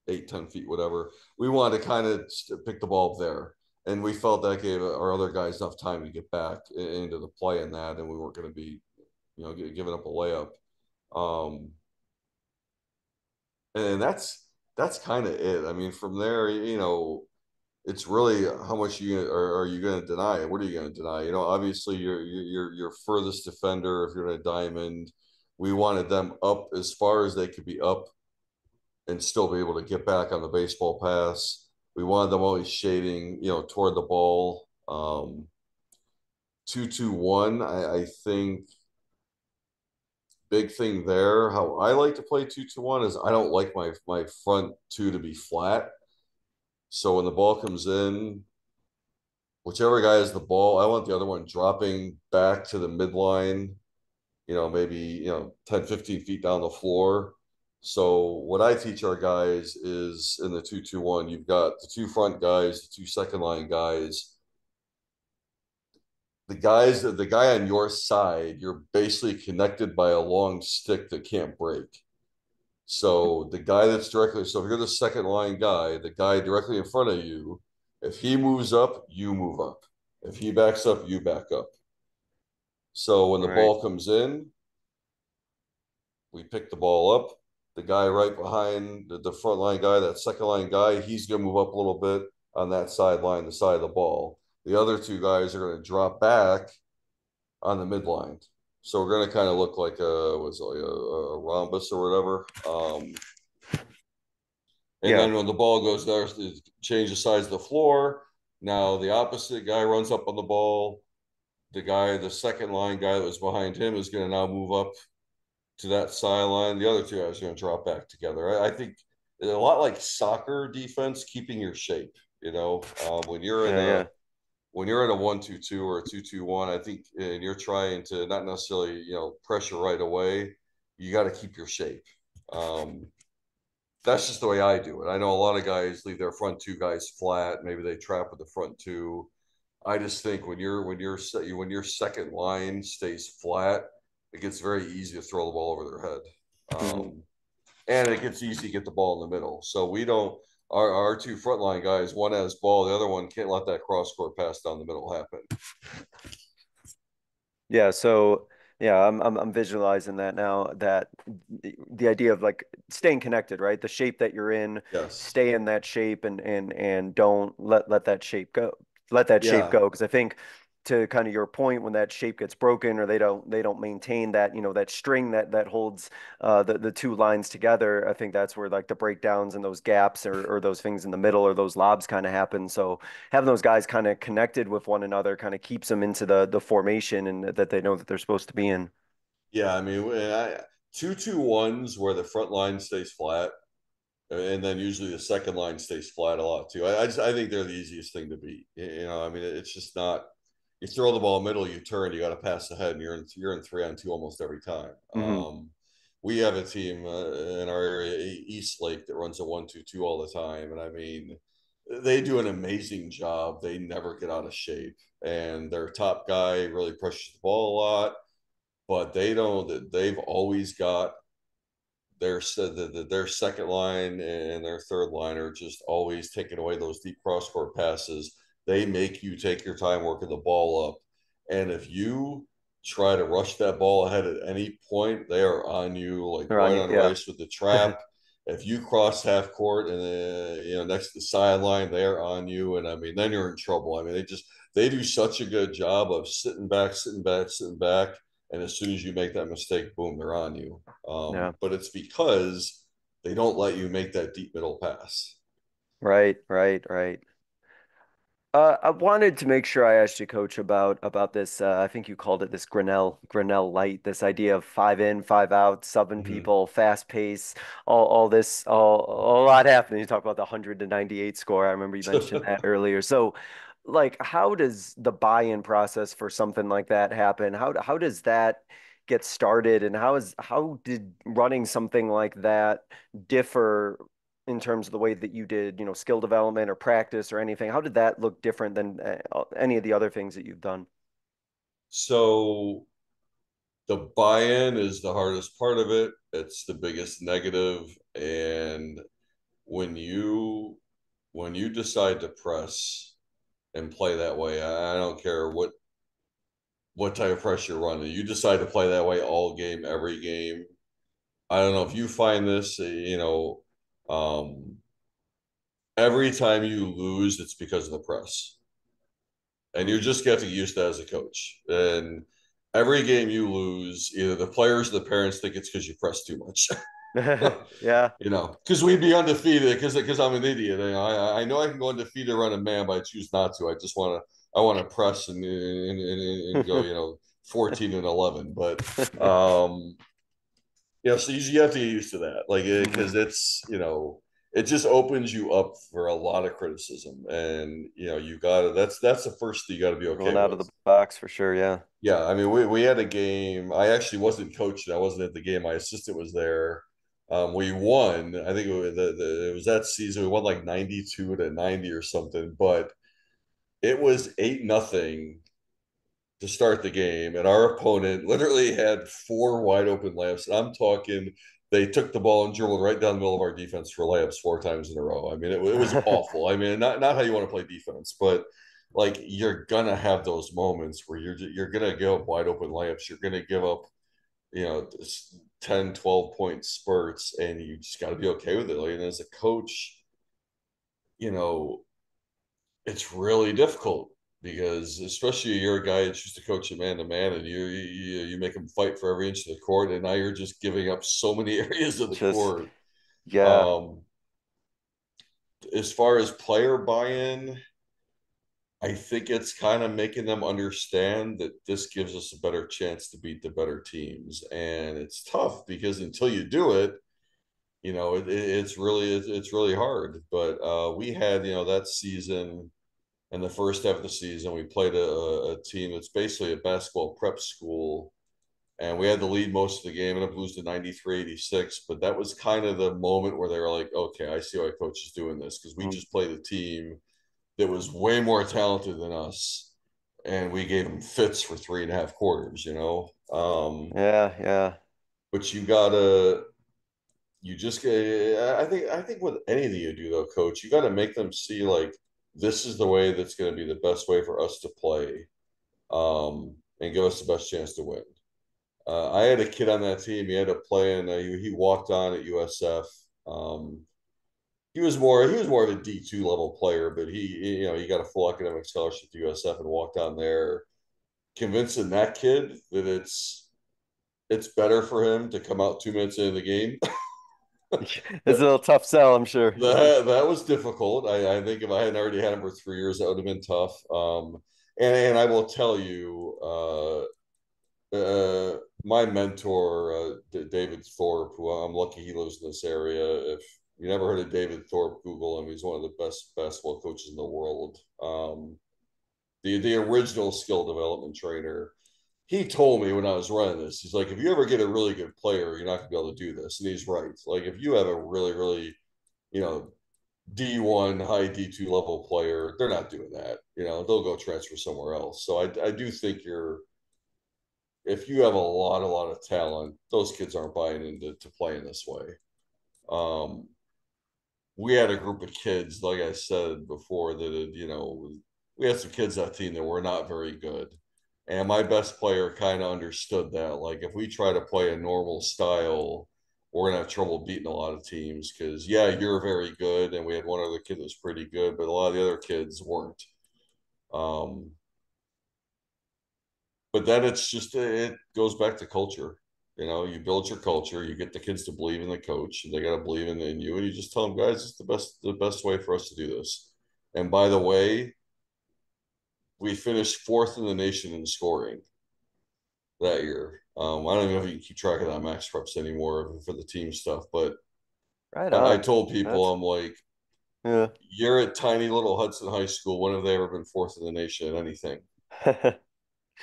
C: 8-10 feet, whatever. We wanted to kind of pick the ball up there. And we felt that gave our other guys enough time to get back into the play in that, and we weren't going to be, giving up a layup. And that's kind of it. I mean, from there, it's really how much are you going to deny? What are you going to deny? Obviously, your furthest defender, if you're in a diamond, we wanted them up as far as they could be up and still be able to get back on the baseball pass. We wanted them always shading, toward the ball. 2-2-1, I think big thing there. How I like to play 2-2-1 is I don't like my front two to be flat. So when the ball comes in, whichever guy has the ball, I want the other one dropping back to the midline, maybe 10, 15 feet down the floor. So what I teach our guys is in the 2-2-1, you've got the two front guys, the two second line guys. The guy on your side, you're basically connected by a long stick that can't break. So the guy that's directly, so if you're the second line guy, the guy directly in front of you, if he moves up, you move up. If he backs up, you back up. So when the
B: Right.
C: ball comes in, we pick the ball up. The guy right behind the front line guy, that second line guy, he's going to move up a little bit on that sideline, the side of the ball. The other two guys are going to drop back on the midline. So we're going to kind of look like a rhombus or whatever. And
B: Yeah.
C: then when the ball goes there, change the size of the floor. Now the opposite guy runs up on the ball. The second line guy that was behind him is going to now move up to that sideline. The other two guys are going to drop back together. I think a lot like soccer defense, keeping your shape. When you're in
B: Yeah.
C: a
B: Yeah.
C: 1-2-2 or a 2-2-1, I think, and you're trying to not necessarily pressure right away, you got to keep your shape. Um, that's just the way I do it. I know a lot of guys leave their front two guys flat. Maybe they trap with the front two. I just think when your second line stays flat, it gets very easy to throw the ball over their head,
B: Hmm.
C: and it gets easy to get the ball in the middle. So we don't. Our two frontline guys, one has ball, the other one can't let that cross court pass down the middle happen.
B: Yeah, so yeah, I'm visualizing that now, that the idea of like staying connected, right? The shape that you're in,
C: Yes.
B: stay in that shape, and don't let that shape go. Let that shape
C: Yeah.
B: go, because I think, to kind of your point, when that shape gets broken, or they don't maintain that, that string that holds the two lines together, I think that's where like the breakdowns and those gaps, or those things in the middle, or those lobs kind of happen. So having those guys kind of connected with one another kind of keeps them into the formation, and that they know that they're supposed to be in.
C: Yeah. I mean, 2-2-1s where the front line stays flat, and then usually the second line stays flat a lot too. I think they're the easiest thing to beat. I mean, it's just not. You throw the ball middle, you turn, you got to pass ahead, and you're in 3-on-2 almost every time.
B: Hmm.
C: We have a team in our area, East Lake, that runs a 1-2-2 all the time, and I mean, they do an amazing job. They never get out of shape, and their top guy really pushes the ball a lot, but they don't. They've always got their second line and their third line are just always taking away those deep cross court passes. They make you take your time working the ball up, and if you try to rush that ball ahead at any point, they are on you like
B: They're on
C: white
B: you,
C: on
B: yeah.
C: rice with the trap. If you cross half court and next to the sideline, they're on you, and I mean then you're in trouble. I mean they do such a good job of sitting back, sitting back, sitting back, and as soon as you make that mistake, boom, they're on you.
B: Yeah.
C: But it's because they don't let you make that deep middle pass.
B: Right, right, right. I wanted to make sure I asked you, Coach, about this. I think you called it this Grinnell light. This idea of 5 in, 5 out, subbing
C: Mm-hmm.
B: people, fast pace, all this, a lot happening. You talk about the 100-98 score. I remember you mentioned that earlier. So, like, how does the buy-in process for something like that happen? How does that get started, and how did running something like that differ in terms of the way that you did, skill development or practice or anything? How did that look different than any of the other things that you've done?
C: So the buy-in is the hardest part of it. It's the biggest negative, and when you when you decide to press and play that way, I don't care what type of press you're running. You decide to play that way all game, every game. I don't know if you find this, every time you lose, it's because of the press. And
B: Mm.
C: you just get to get used to that as a coach. And every game you lose, either the players or the parents think it's because you press too much.
B: Yeah.
C: Because we'd be undefeated because I'm an idiot. I know I can go undefeated running man, but I choose not to. I want to press and go 14-11. But so you have to get used to that, like,
B: Hmm.
C: because it just opens you up for a lot of criticism, and you gotta that's the first thing you got to be
B: Going
C: okay
B: out of
C: with.
B: the box for sure. Yeah.
C: Yeah, I mean, we had a game. I actually wasn't coaching. I wasn't at the game. My assistant was there. We won. I think it was that season. We won like 92-90 or something. But it was 8-0 to start the game, and our opponent literally had four wide open layups. And I'm talking they took the ball and dribbled right down the middle of our defense for layups 4 times in a row. I mean, it was awful. I mean, not how you want to play defense, but like you're gonna have those moments where you're gonna give up wide open layups. You're gonna give up, 10, 12 point spurts, and you just got to be okay with it. Like, and as a coach, you know, it's really difficult because especially you're a guy that's used to coaching man to man, and you make them fight for every inch of the court, and now you're just giving up so many areas of the
B: Just,
C: court.
B: yeah,
C: Um, as far as player buy-in, I think it's kind of making them understand that this gives us a better chance to beat the better teams, and it's tough because until you do it, it's really hard. But we had that season. In the first half of the season, we played a team that's basically a basketball prep school, and we had the lead most of the game, and it losing to 93-86. But that was kind of the moment where they were like, okay, I see why coach is doing this, because we
B: mm,
C: just played a team that was way more talented than us, and we gave them fits for 3.5 quarters.
B: yeah, yeah.
C: But I think with anything you do though, coach, you got to make them see like this is the way that's going to be the best way for us to play, and give us the best chance to win. I had a kid on that team. He had to play, and he walked on at USF. Um, he was more of a D2 level player, but he got a full academic scholarship to USF and walked on there, convincing that kid that it's better for him to come out 2 minutes into the game.
B: It's a little tough sell, I'm sure.
C: That was difficult. I think if I hadn't already had him for 3 years, that would have been tough. And I will tell you, my mentor, David Thorpe, who I'm lucky he lives in this area. If you never heard of David Thorpe, Google him. He's one of the best basketball coaches in the world. The original skill development trainer. He told me when I was running this, he's like, if you ever get a really good player, you're not gonna be able to do this. And he's right. Like if you have a really, really, you know, D1, high D2 level player, they're not doing that. They'll go transfer somewhere else. So I do think if you have a lot of talent, those kids aren't buying into playing this way. Um, we had a group of kids, like I said before, we had some kids on that team that were not very good. And my best player kind of understood that. Like, if we try to play a normal style, we're going to have trouble beating a lot of teams because, yeah, you're very good. And we had one other kid that was pretty good, but a lot of the other kids weren't. Um, but then it goes back to culture. You build your culture, you get the kids to believe in the coach, and they got to believe in you, and you just tell them, guys, it's the best way for us to do this. And by the way, we finished fourth in the nation in scoring that year. I don't even know if you can keep track of that max preps anymore for the team stuff, but
B: Right
C: I
B: on.
C: told people,
B: That's
C: I'm like,
B: yeah.
C: you're at tiny little Hudson High School. When have they ever been fourth in the nation at anything?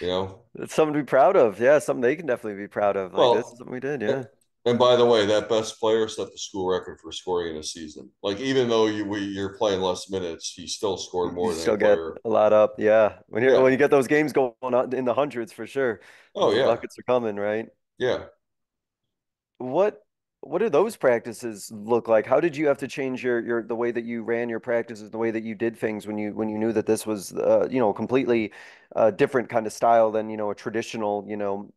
C: You know?
B: It's something to be proud of. Yeah, something they can definitely be proud of. Like this is
C: Well,
B: something we did.
C: eh,
B: Yeah.
C: and by the way, that best player set the school record for scoring in a season. Like even though you're playing less minutes, he still scored
B: You
C: more than
B: still
C: any
B: get
C: player.
B: a lot up. Yeah. When
C: Yeah.
B: you get those games going on in the hundreds for sure,
C: Oh
B: the
C: yeah.
B: buckets are coming, right?
C: Yeah.
B: What what do those practices look like? How did you have to change your the way that you ran your practices, the way that you did things when you knew that this was completely different kind of style than a traditional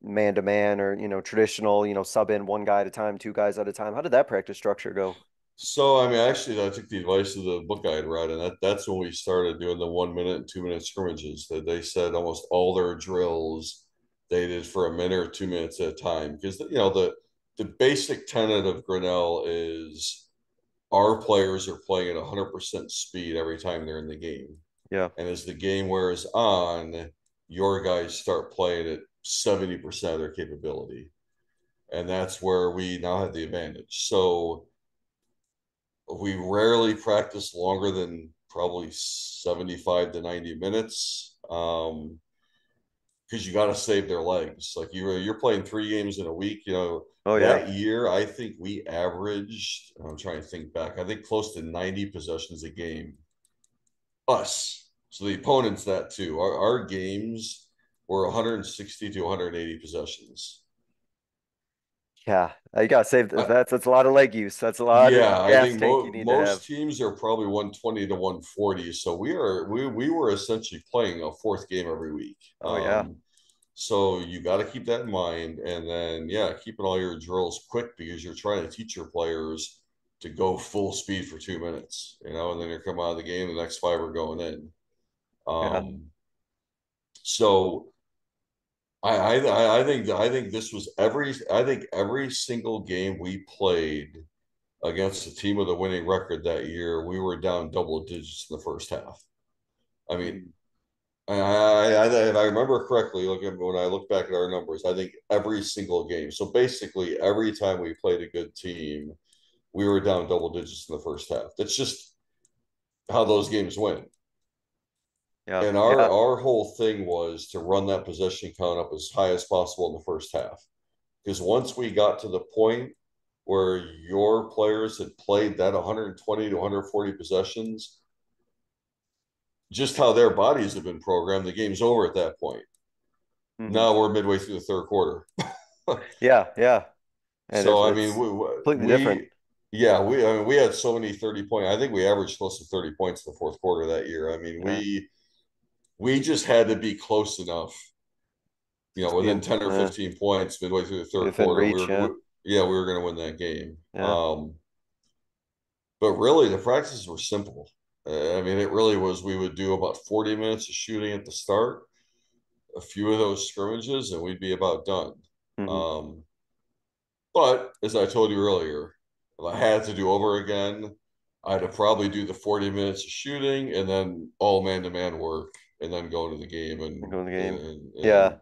B: man to man or traditional sub in one guy at a time, two guys at a time. How did that practice structure go?
C: So I mean, actually, I took the advice of the book I had read, and that's when we started doing the 1 minute and 2 minute scrimmages. That they said almost all their drills they did for a minute or 2 minutes at a time because the basic tenet of Grinnell is our players are playing at 100% speed every time they're in the game,
B: Yeah.
C: and as the game wears on, your guys start playing at 70% of their capability, and that's where we now have the advantage. So we rarely practice longer than probably 75 to 90 minutes, because you got to save their legs. Like you're playing 3 games in a week.
B: Oh yeah.
C: That year I think we averaged. I'm trying to think back. I think close to 90 possessions a game. Us. So the opponents that too. Our games were 160 to 180 possessions.
B: Yeah, you gotta save
C: I,
B: that's a lot of leg use. That's a lot of
C: yeah, I
B: gas
C: think
B: tank you need to have.
C: most teams are probably 120 to 140. So we were essentially playing a fourth game every week.
B: Oh yeah,
C: So you got to keep that in mind, and then yeah, keeping all your drills quick because you're trying to teach your players to go full speed for 2 minutes, and then you come out of the game, the next five are going in.
B: yeah.
C: Um, so I think this was every single game we played against a team with a winning record that year, we were down double digits in the first half. I mean,
B: Mhm.
C: if I remember correctly, when I look back at our numbers, I think every single game. So basically, every time we played a good team, we were down double digits in the first half. That's just how those games win.
B: Yeah,
C: And our
B: yeah.
C: our whole thing was to run that possession count up as high as possible in the first half. Because once we got to the point where your players had played that 120 to 140 possessions, just how their bodies have been programmed, the game's over at that point.
B: Hmm.
C: Now we're midway through the third quarter.
B: Yeah, yeah. And
C: So I mean,
B: it's completely different.
C: I mean, we had so many 30 point. I think we averaged close to 30 points in the fourth quarter that year. I mean,
B: Yeah,
C: we just had to be close enough,
B: just
C: within
B: being
C: 10 or 15 points midway through the third
B: within
C: quarter.
B: reach. Yeah,
C: Yeah, we were going to win that game.
B: yeah.
C: But really, the practices were simple. I mean, it really was. We would do about 40 minutes of shooting at the start, a few of those scrimmages, and we'd be about done.
B: Hmm.
C: Um, but as I told you earlier, if I had to do over again, I'd have probably do the 40 minutes of shooting and then all man to man work and then go into the game
B: Go in the game.
C: and
B: Yeah.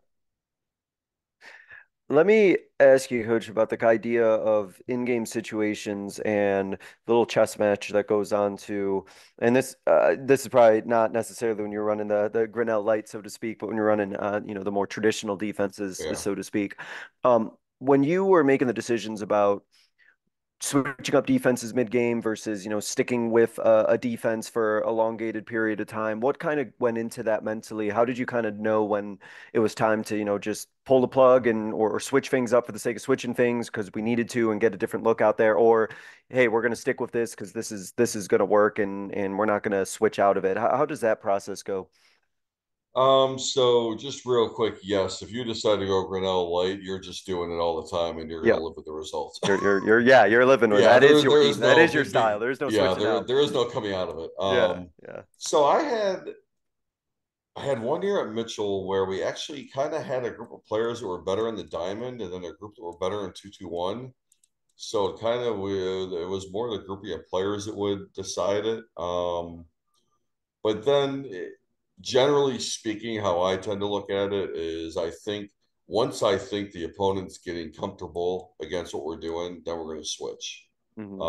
B: Let me ask you, Coach, about the idea of in-game situations and the little chess match that goes on to, and this is probably not necessarily when you're running the Grinnell light, so to speak, but when you're running, the more traditional defenses,
C: yeah.
B: so to speak. When you were making the decisions about switching up defenses mid-game versus, sticking with a defense for a elongated period of time, what kind of went into that mentally? How did you kind of know when it was time to, just pull the plug and or switch things up for the sake of switching things because we needed to and get a different look out there, or hey, we're going to stick with this because this is going to work and we're not going to switch out of it. How does that process go?
C: So just real quick, yes, if you decide to go Grinnell Light, you're just doing it all the time and you're gonna
B: Yep.
C: live with the results.
B: You're living with
C: Yeah,
B: that is
C: there
B: your
C: is
B: that
C: no
B: is your style. There's no
C: yeah,
B: switching
C: there
B: out.
C: there is no coming out of it.
B: Yeah, yeah.
C: So I had one year at Mitchell where we actually kind of had a group of players that were better in the diamond and then a group that were better in 2-2-1. So it was more the grouping of players that would decide it. But then, generally speaking, how I tend to look at it is once I think the opponent's getting comfortable against what we're doing, then we're going to switch.
B: Hmm.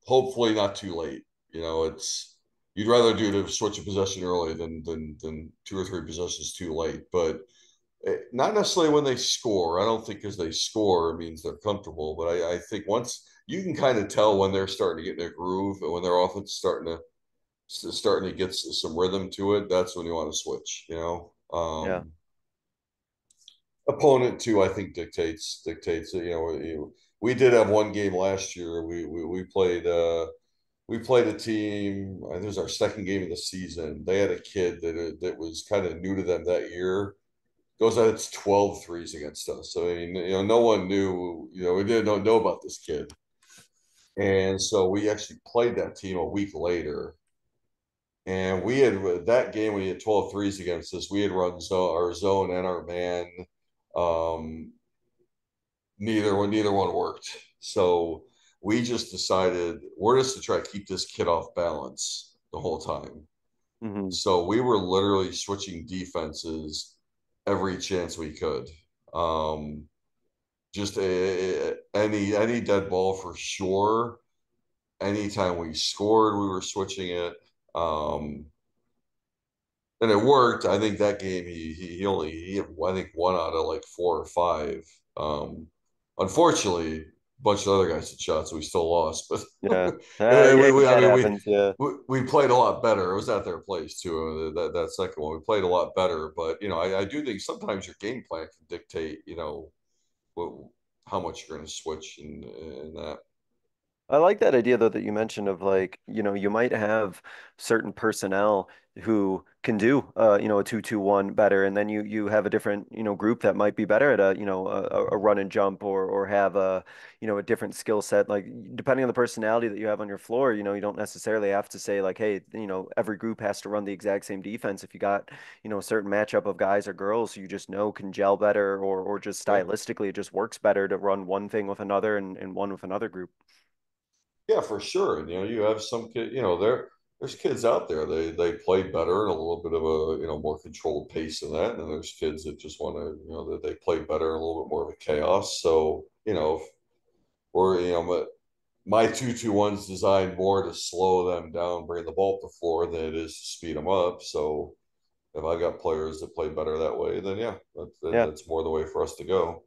C: Hopefully, not too late. It's you'd rather do to switch a possession early than two or three possessions too late. But not necessarily when they score. I don't think because they score means they're comfortable. But I think once you can kind of tell when they're starting to get in their groove and when their offense is starting to get some rhythm to it, that's when you want to switch.
B: Yeah.
C: Opponent too, I think dictates it. We did have one game last year. We played a team. I think it was our second game of the season. They had a kid that was kind of new to them that year. Goes out, it's 12 threes against us. So, I mean, no one knew. We didn't know about this kid, and so we actually played that team a week later. And we had that game when he had 12 threes against us, we had run our zone and our man. Um, neither one worked. So we just decided we're just to try to keep this kid off balance the whole time.
B: Hmm.
C: So we were literally switching defenses every chance we could. Um, just any dead ball for sure. Anytime we scored, we were switching it. Um, and it worked. I think that game he had, I think, one out of like four or five. Um, Unfortunately, a bunch of other guys had shots, so we still lost. But
B: Yeah.
C: we, we I
B: That
C: mean
B: happens. Yeah.
C: we played a lot better. It was at their place too. That second one, we played a lot better. But I do think sometimes your game plan can dictate what how much you're going to switch and that.
B: I like that idea though that you mentioned of like, you might have certain personnel who can do a 2-2-1 better, and then you have a different, group that might be better at a run and jump, or have a different skill set. Like depending on the personality that you have on your floor, you don't necessarily have to say like, hey, every group has to run the exact same defense. If you got, a certain matchup of guys or girls who you just know can gel better, or just
C: Yeah.
B: stylistically it just works better to run one thing with another, and one with another group.
C: Yeah, for sure. And you have some kid, there's kids out there they play better in a little bit of a more controlled pace than that, and then there's kids that just want to that they play better in a little bit more of a chaos. So or my 2-2-1's designed more to slow them down, bring the ball up the floor than it is to speed them up. So if I got players that play better that way, then yeah,
B: Yeah.
C: that's more the way for us to go.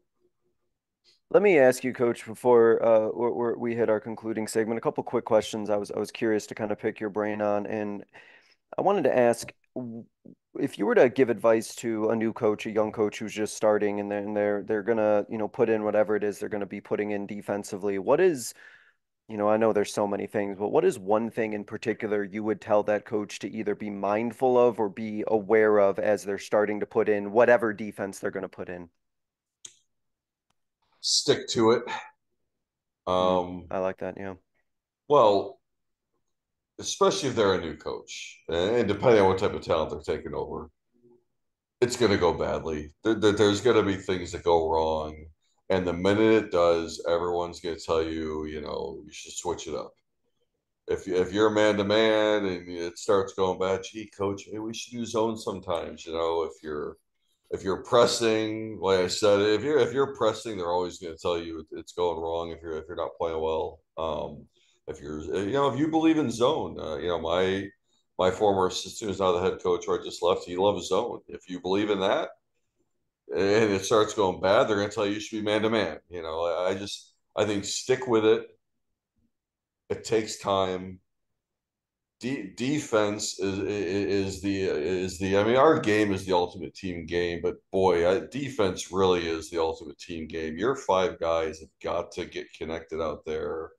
B: Let me ask you, Coach, before we hit our concluding segment, a couple quick questions I was curious to kind of pick your brain on, and I wanted to ask if you were to give advice to a new coach, a young coach who's just starting, and they're gonna put in whatever it is they're gonna be putting in defensively. What is I know there's so many things, but what is one thing in particular you would tell that coach to either be mindful of or be aware of as they're starting to put in whatever defense they're gonna put in?
C: Stick to it.
B: I like that. Yeah.
C: Well, especially if they're a new coach, and depending on what type of talent they're taking over, it's going to go badly. There's going to be things that go wrong, and the minute it does, everyone's going to tell you, you should switch it up. If you're man to man and it starts going bad, gee, coach, maybe we should do zone sometimes. If you're pressing, like I said, if you're pressing, they're always going to tell you it's going wrong if you're not playing well. If you're if you believe in zone, my former assistant who's now the head coach where I just left, he loves zone. If you believe in that and it starts going bad, they're going to tell you should be man to man. I think stick with it. It takes time. Defense is the I mean our game is the ultimate team game, but boy, defense really is the ultimate team game. Your five guys have got to get connected out there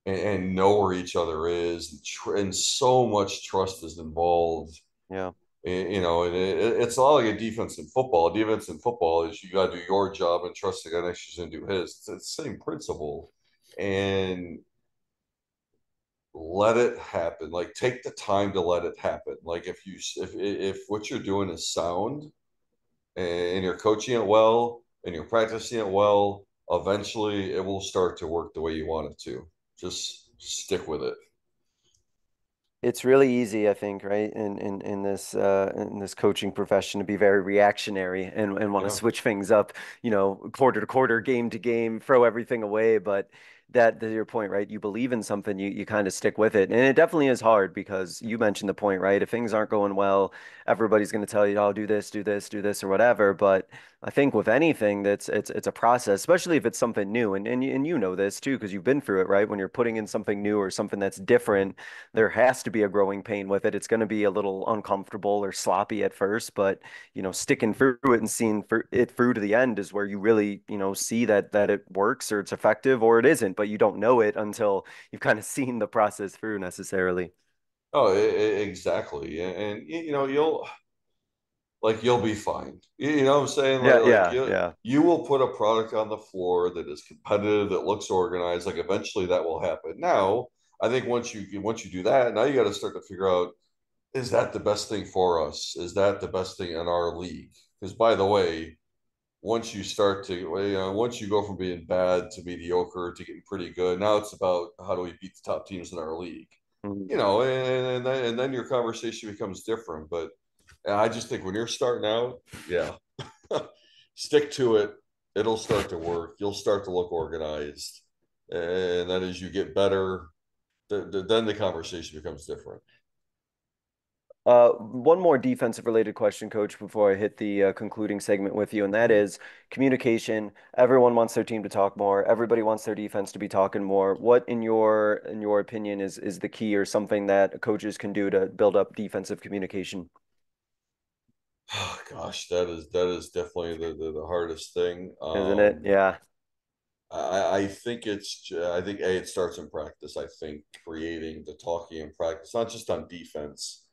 C: and know where each other is, and so much trust is involved.
B: Yeah.
C: And it's a lot like a defense in football. Defense in football is you got to do your job and trust the guy next to you to do his. It's the same principle, and let it happen. Like take the time to let it happen. Like if what you're doing is sound and you're coaching it well and you're practicing it well, eventually it will start to work the way you want it to. Just stick with it.
B: It's really easy, I think, right, in this coaching profession to be very reactionary and want to
C: Yeah.
B: switch things up, quarter to quarter, game to game, throw everything away. But that to your point, right? You believe in something, you kind of stick with it. And it definitely is hard because you mentioned the point, right? If things aren't going well, everybody's going to tell you, oh, do this, do this, do this, or whatever. But I think with anything that's it's a process, especially if it's something new. And you know this too, because you've been through it, right? When you're putting in something new or something that's different, there has to be a growing pain with it. It's going to be a little uncomfortable or sloppy at first, but sticking through it and seeing it through to the end is where you really, see that it works or it's effective or it isn't, but you don't know it until you've kind of seen the process through necessarily.
C: Oh, exactly. And you'll be fine. You know what I'm saying?
B: Yeah,
C: Like
B: yeah,
C: you
B: yeah.
C: you will put a product on the floor that is competitive, that looks organized. Like eventually that will happen. Now, I think once you do that, now you got to start to figure out, is that the best thing for us? Is that the best thing in our league? Because by the way, once you go from being bad to mediocre to getting pretty good, now it's about how do we beat the top teams in our league?
B: Mhm.
C: And then your conversation becomes different. But I just think when you're starting out, yeah, stick to it. It'll start to work. You'll start to look organized, and then as you get better, then the conversation becomes different.
B: One more defensive related question, Coach, before I hit the concluding segment with you, and that is communication. Everyone wants their team to talk more. Everybody wants their defense to be talking more. What, in your opinion, is the key or something that coaches can do to build up defensive communication?
C: Oh, gosh, that is definitely the hardest thing.
B: Isn't it? Yeah.
C: I think I think it starts in practice. I think creating the talking in practice, not just on defense.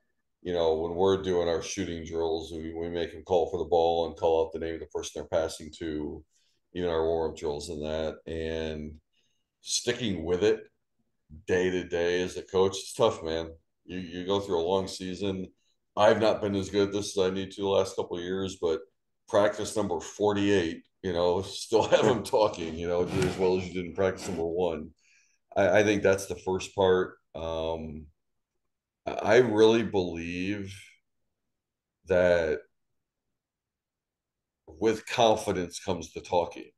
C: You know, when we're doing our shooting drills, we make them call for the ball and call out the name of the person they're passing to, even our warm up drills and that. And sticking with it day to day as a coach, it's tough, man. You go through a long season. I've not been as good at this as I need to the last couple of years, but practice number 48, still have them talking, as well as you did in practice number one. I think that's the first part. I really believe that with confidence comes the talking,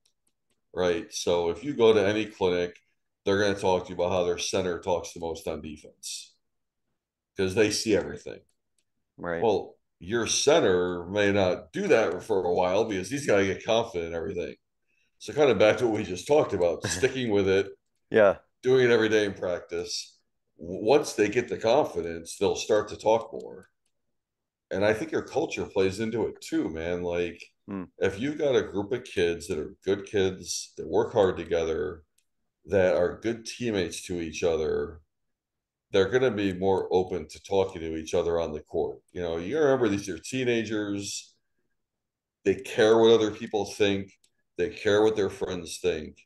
C: right? So if you go to any clinic, they're going to talk to you about how their center talks the most on defense because they see everything.
B: Right.
C: Well, your center may not do that for a while because he's got to get confident in everything. So, kind of back to what we just talked about, sticking with it,
B: Yeah.
C: doing it every day in practice. Once they get the confidence, they'll start to talk more. And I think your culture plays into it too, man. Like,
B: Mm.
C: if you've got a group of kids that are good kids that work hard together, that are good teammates to each other, they're going to be more open to talking to each other on the court. You remember these are teenagers. They care what other people think. They care what their friends think.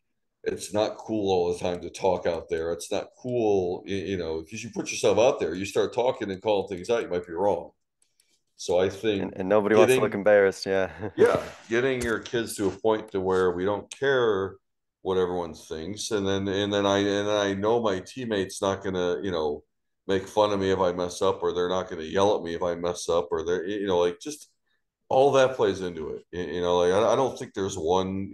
C: It's not cool all the time to talk out there. It's not cool, because you put yourself out there, you start talking and calling things out, you might be wrong. So I think
B: And nobody wants to look
C: getting
B: embarrassed. Yeah.
C: yeah, getting your kids to a point to where we don't care what everyone thinks, and then I know my teammates not gonna make fun of me if I mess up, or they're not gonna yell at me if I mess up, or they're like just all that plays into it. Like I don't think there's one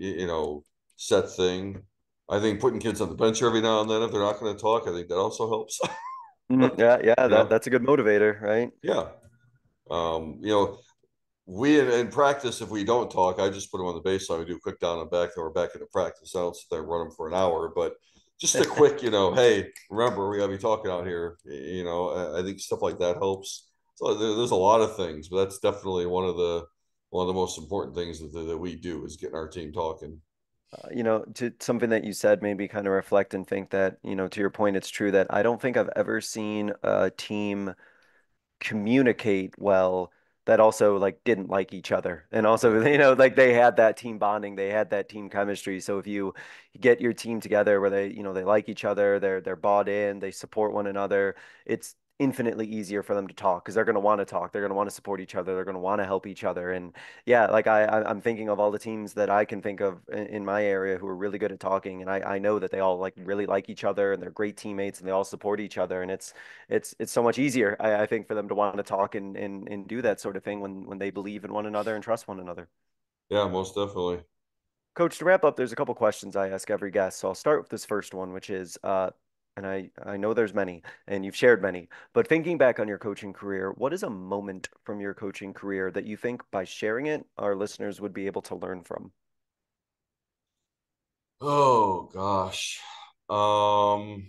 C: set thing. I think putting kids on the bench every now and then if they're not going to talk, I think that also helps.
B: Mhm. Yeah. Yeah.
C: you know,
B: That's a good motivator, right?
C: yeah. You know, we in practice, if we don't talk, I just put them on the baseline. We do a quick down and back, then we're back into practice. I don't sit there and run them for an hour, but just a quick, hey, remember we gotta be talking out here. I think stuff like that helps. So there's a lot of things, but that's definitely one of the most important things that we do is getting our team talking.
B: To something that you said made me kind of reflect and think that, to your point, it's true that I don't think I've ever seen a team communicate well that also like didn't like each other and also
C: Yeah,
B: like they had that team bonding, they had that team chemistry. So if you get your team together where they like each other, they're bought in, they support one another, it's infinitely easier for them to talk because they're going to want to talk, they're going to want to support each other, they're going to want to help each other. And yeah, like I'm thinking of all the teams that I can think of in my area who are really good at talking, and I know that they all like really like each other and they're great teammates and they all support each other, and it's so much easier, I think, for them to want to talk and do that sort of thing when they believe in one another and trust one another.
C: yeah, most definitely.
B: Coach, to wrap up, there's a couple questions I ask every guest. So I'll start with this first one, which is, and I know there's many, and you've shared many, but thinking back on your coaching career, what is a moment from your coaching career that you think by sharing it, our listeners would be able to learn from?
C: Oh gosh. Um,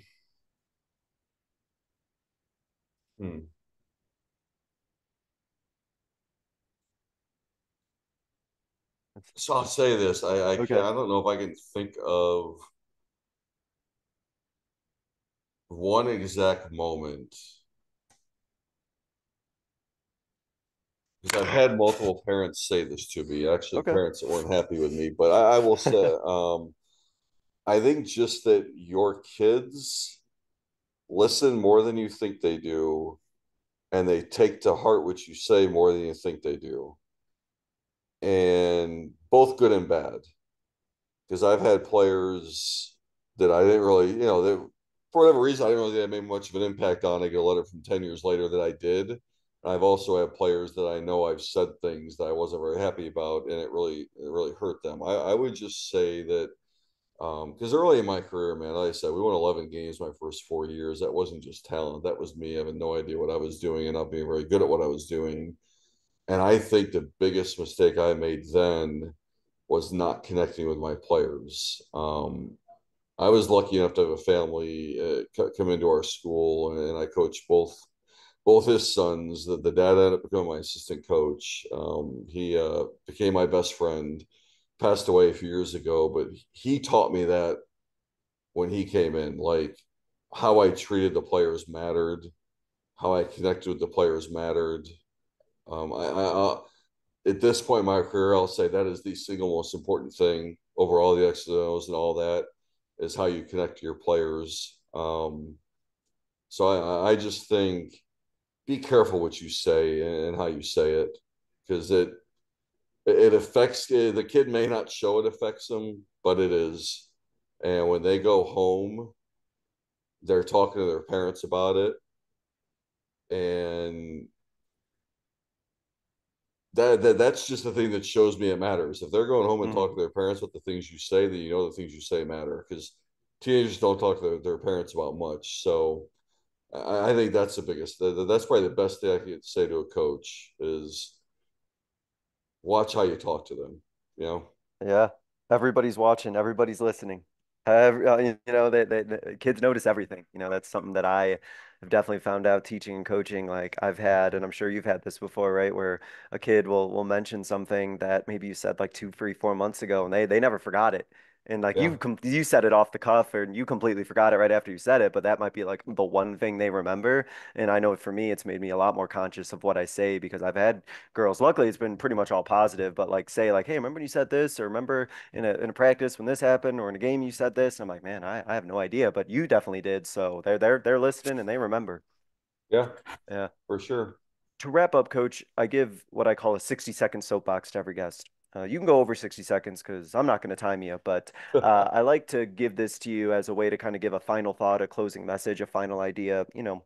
C: hmm. So I'll say this.
B: Okay.
C: I don't know if I can think of one exact moment because I've had multiple parents say this to me. Actually,
B: Okay.
C: parents that weren't happy with me, but I will say, I think just that your kids listen more than you think they do, and they take to heart what you say more than you think they do, and both good and bad. Because I've had players that I didn't really, that for whatever reason, I didn't really think I made much of an impact on. I get a letter from 10 years later that I did. And I've also had players that I know I've said things that I wasn't very happy about, and it really hurt them. I would just say that because early in my career, man, like I said, we won 11 games my first 4 years. That wasn't just talent. That was me having no idea what I was doing and not being very good at what I was doing. And I think the biggest mistake I made then was not connecting with my players. I was lucky enough to have a family come into our school, and I coached both his sons. The dad ended up becoming my assistant coach. He became my best friend, passed away a few years ago, but he taught me that when he came in, like how I treated the players mattered, how I connected with the players mattered. At this point in my career, I'll say that is the single most important thing over all the X's and O's and all that is how you connect to your players. So I just think be careful what you say and how you say it because it affects the kid may not show it affects them, but it is. And when they go home, they're talking to their parents about it, and that's just the thing that shows me it matters. If they're going home and
B: Mhm.
C: talking to their parents about the things you say, then you know the things you say matter because teenagers don't talk to their parents about much. So I think that's the biggest. That's probably the best thing I could say to a coach is watch how you talk to them. You know.
B: Yeah, everybody's watching, everybody's listening. The kids notice everything. That's something that I have definitely found out teaching and coaching. Like I've had, and I'm sure you've had this before, right? Where a kid will mention something that maybe you said like 2, 3, 4 months ago, and they never forgot it. And like
C: Yeah.
B: you said it off the cuff, or you completely forgot it right after you said it, but that might be like the one thing they remember. And I know for me, it's made me a lot more conscious of what I say because I've had girls. Luckily, it's been pretty much all positive, but like say like, hey, remember when you said this, or remember in a practice when this happened, or in a game you said this. And I'm like, man, I have no idea, but you definitely did. So they're listening and they remember.
C: Yeah.
B: Yeah.
C: For sure.
B: To wrap up, Coach, I give what I call a 60-second soapbox to every guest. You can go over 60 seconds because I'm not going to time you, but I like to give this to you as a way to kind of give a final thought, a closing message, a final idea. You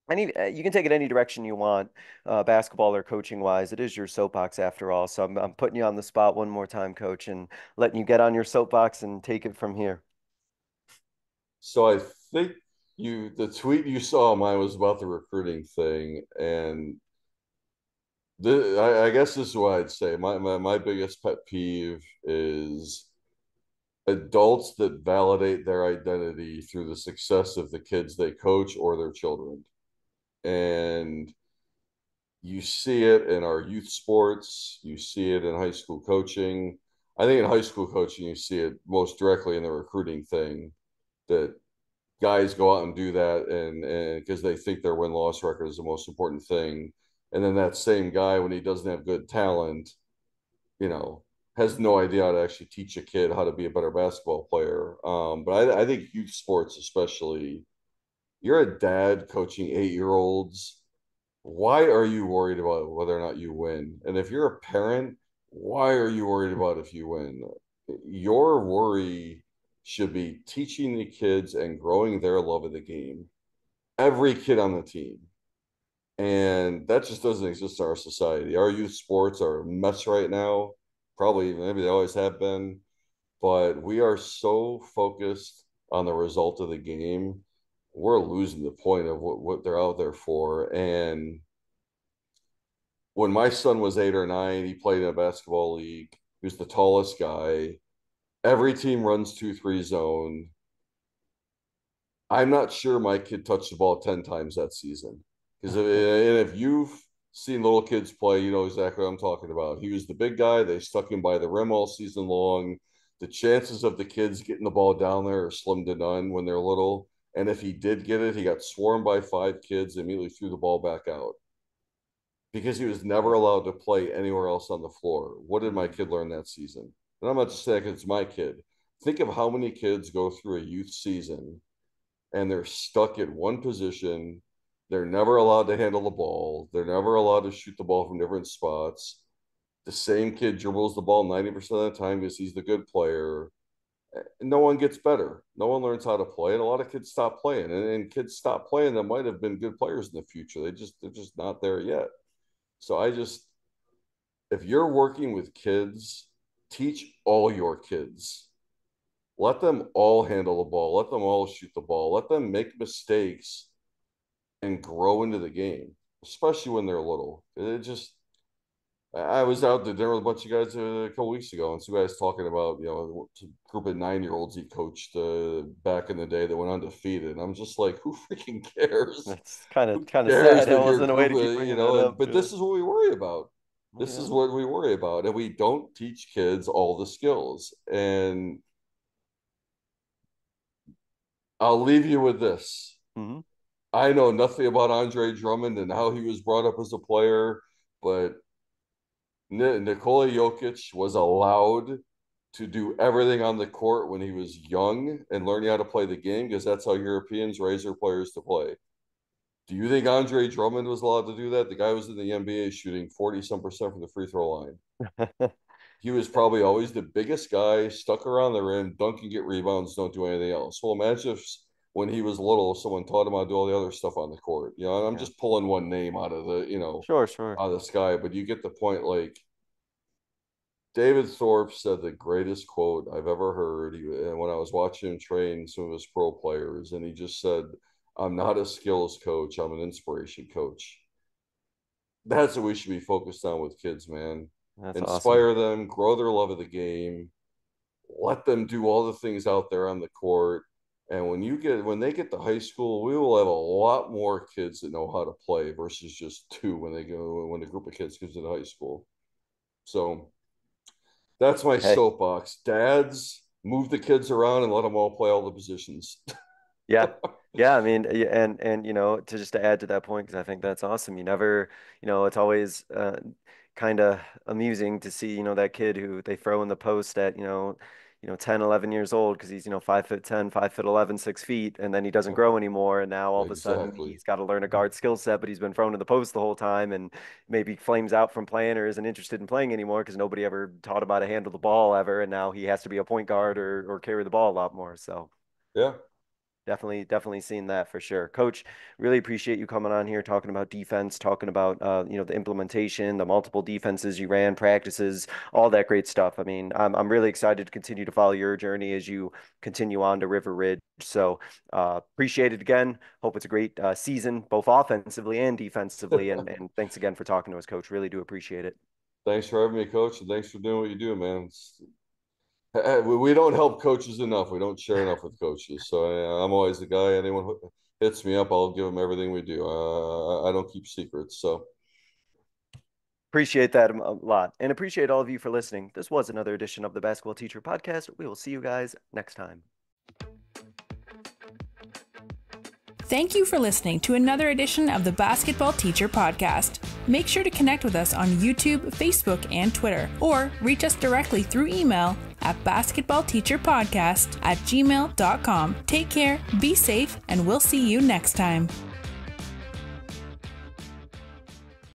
B: can take it any direction you want, basketball or coaching wise. It is your soapbox after all. So I'm putting you on the spot one more time, Coach, and letting you get on your soapbox and take it from here.
C: So I think the tweet you saw mine was about the recruiting thing, and I guess this is what I'd say. My biggest pet peeve is adults that validate their identity through the success of the kids they coach or their children. And you see it in our youth sports, you see it in high school coaching. I think in high school coaching, you see it most directly in the recruiting thing that guys go out and do that and because they think their win-loss record is the most important thing. And then that same guy, when he doesn't have good talent, you know, has no idea how to actually teach a kid how to be a better basketball player. But I think youth sports, especially, you're a dad coaching 8-year-olds. Why are you worried about whether or not you win? And if you're a parent, why are you worried about if you win? Your worry should be teaching the kids and growing their love of the game. Every kid on the team. And that just doesn't exist in our society. Our youth sports are a mess right now. Probably, maybe they always have been, but we are so focused on the result of the game. We're losing the point of what they're out there for. And when my son was 8 or 9, he played in a basketball league. He was the tallest guy. Every team runs 2-3 zone. I'm not sure my kid touched the ball 10 times that season. Because if you've seen little kids play, you know exactly what I'm talking about. He was the big guy. They stuck him by the rim all season long. The chances of the kids getting the ball down there are slim to none when they're little. And if he did get it, he got swarmed by 5 kids, immediately threw the ball back out because he was never allowed to play anywhere else on the floor. What did my
B: Mhm.
C: kid learn that season? And I'm not just saying it's my kid. Think of how many kids go through a youth season and they're stuck at one position. They're never allowed to handle the ball. They're never allowed to shoot the ball from different spots. The same kid dribbles the ball 90% of the time because he's the good player. And no one gets better. No one learns how to play. And a lot of kids stop playing. And kids stop playing that might have been good players in the future. They're just not there yet. So if you're working with kids, teach all your kids. Let them all handle the ball. Let them all shoot the ball. Let them make mistakes and grow into the game, especially when they're little. I was out to dinner with a bunch of guys a couple weeks ago, and some guys talking about a group of 9-year-olds he coached back in the day that went undefeated. And I'm just like, who freaking cares?
B: It's kind of
C: Who
B: kind of
C: cares
B: sad. It
C: that your
B: wasn't a way
C: group
B: to keep
C: of
B: bringing that up.
C: But this is what we worry about. This
B: Yeah.
C: is what we worry about. And we don't teach kids all the skills. And I'll leave you with this.
B: Hmm.
C: I know nothing about Andre Drummond and how he was brought up as a player, but Nikola Jokic was allowed to do everything on the court when he was young and learning how to play the game because that's how Europeans raise their players to play. Do you think Andre Drummond was allowed to do that? The guy was in the NBA shooting 40 some percent from the free throw line. He was probably always the biggest guy, stuck around the rim, dunk and get rebounds, don't do anything else. Well, imagine if when he was little, someone taught him how to do all the other stuff on the court. You know, and I'm
B: Yeah.
C: just pulling one name out of the,
B: Sure, sure.
C: out of the sky, but you get the point. Like David Thorpe said the greatest quote I've ever heard. And when I was watching him train some of his pro players, and he just said, "I'm not a skills coach. I'm an inspiration coach." That's what we should be focused on with kids, man.
B: That's awesome.
C: Inspire them, grow their love of the game, let them do all the things out there on the court. And when they get to high school, we will have a lot more kids that know how to play versus just two when the group of kids goes into high school. So that's my
B: Hey,
C: soapbox. Dads, move the kids around and let them all play all the positions.
B: yeah. Yeah, I mean, and to just to add to that point, because I think that's awesome. You never, it's always kind of amusing to see, that kid who they throw in the post at, 10, 11 years old because he's, 5'10", 5'11", 6 feet, and then he doesn't grow anymore. And now all of a sudden
C: Exactly.
B: he's got to learn a guard skill set, but he's been thrown in the post the whole time and maybe flames out from playing or isn't interested in playing anymore because nobody ever taught him how to handle the ball ever. And now he has to be a point guard or carry the ball a lot more. So.
C: Yeah.
B: Definitely seen that for sure. Coach, really appreciate you coming on here talking about defense, talking about the implementation, the multiple defenses you ran, practices, all that great stuff. I mean, I'm really excited to continue to follow your journey as you continue on to River Ridge. So appreciate it again. Hope it's a great season, both offensively and defensively. And thanks again for talking to us, Coach. Really do appreciate it.
C: Thanks for having me, Coach, and thanks for doing what you do, man. We don't help coaches enough. We don't share enough with coaches. So I'm always the guy. Anyone who hits me up, I'll give them everything we do. I don't keep secrets. So
B: Appreciate that a lot and appreciate all of you for listening. This was another edition of the Basketball Teacher Podcast. We will see you guys next time.
A: Thank you for listening to another edition of the Basketball Teacher Podcast. Make sure to connect with us on YouTube, Facebook, and Twitter, or reach us directly through email at basketballteacherpodcast@gmail.com. Take care, be safe, and we'll see you next time.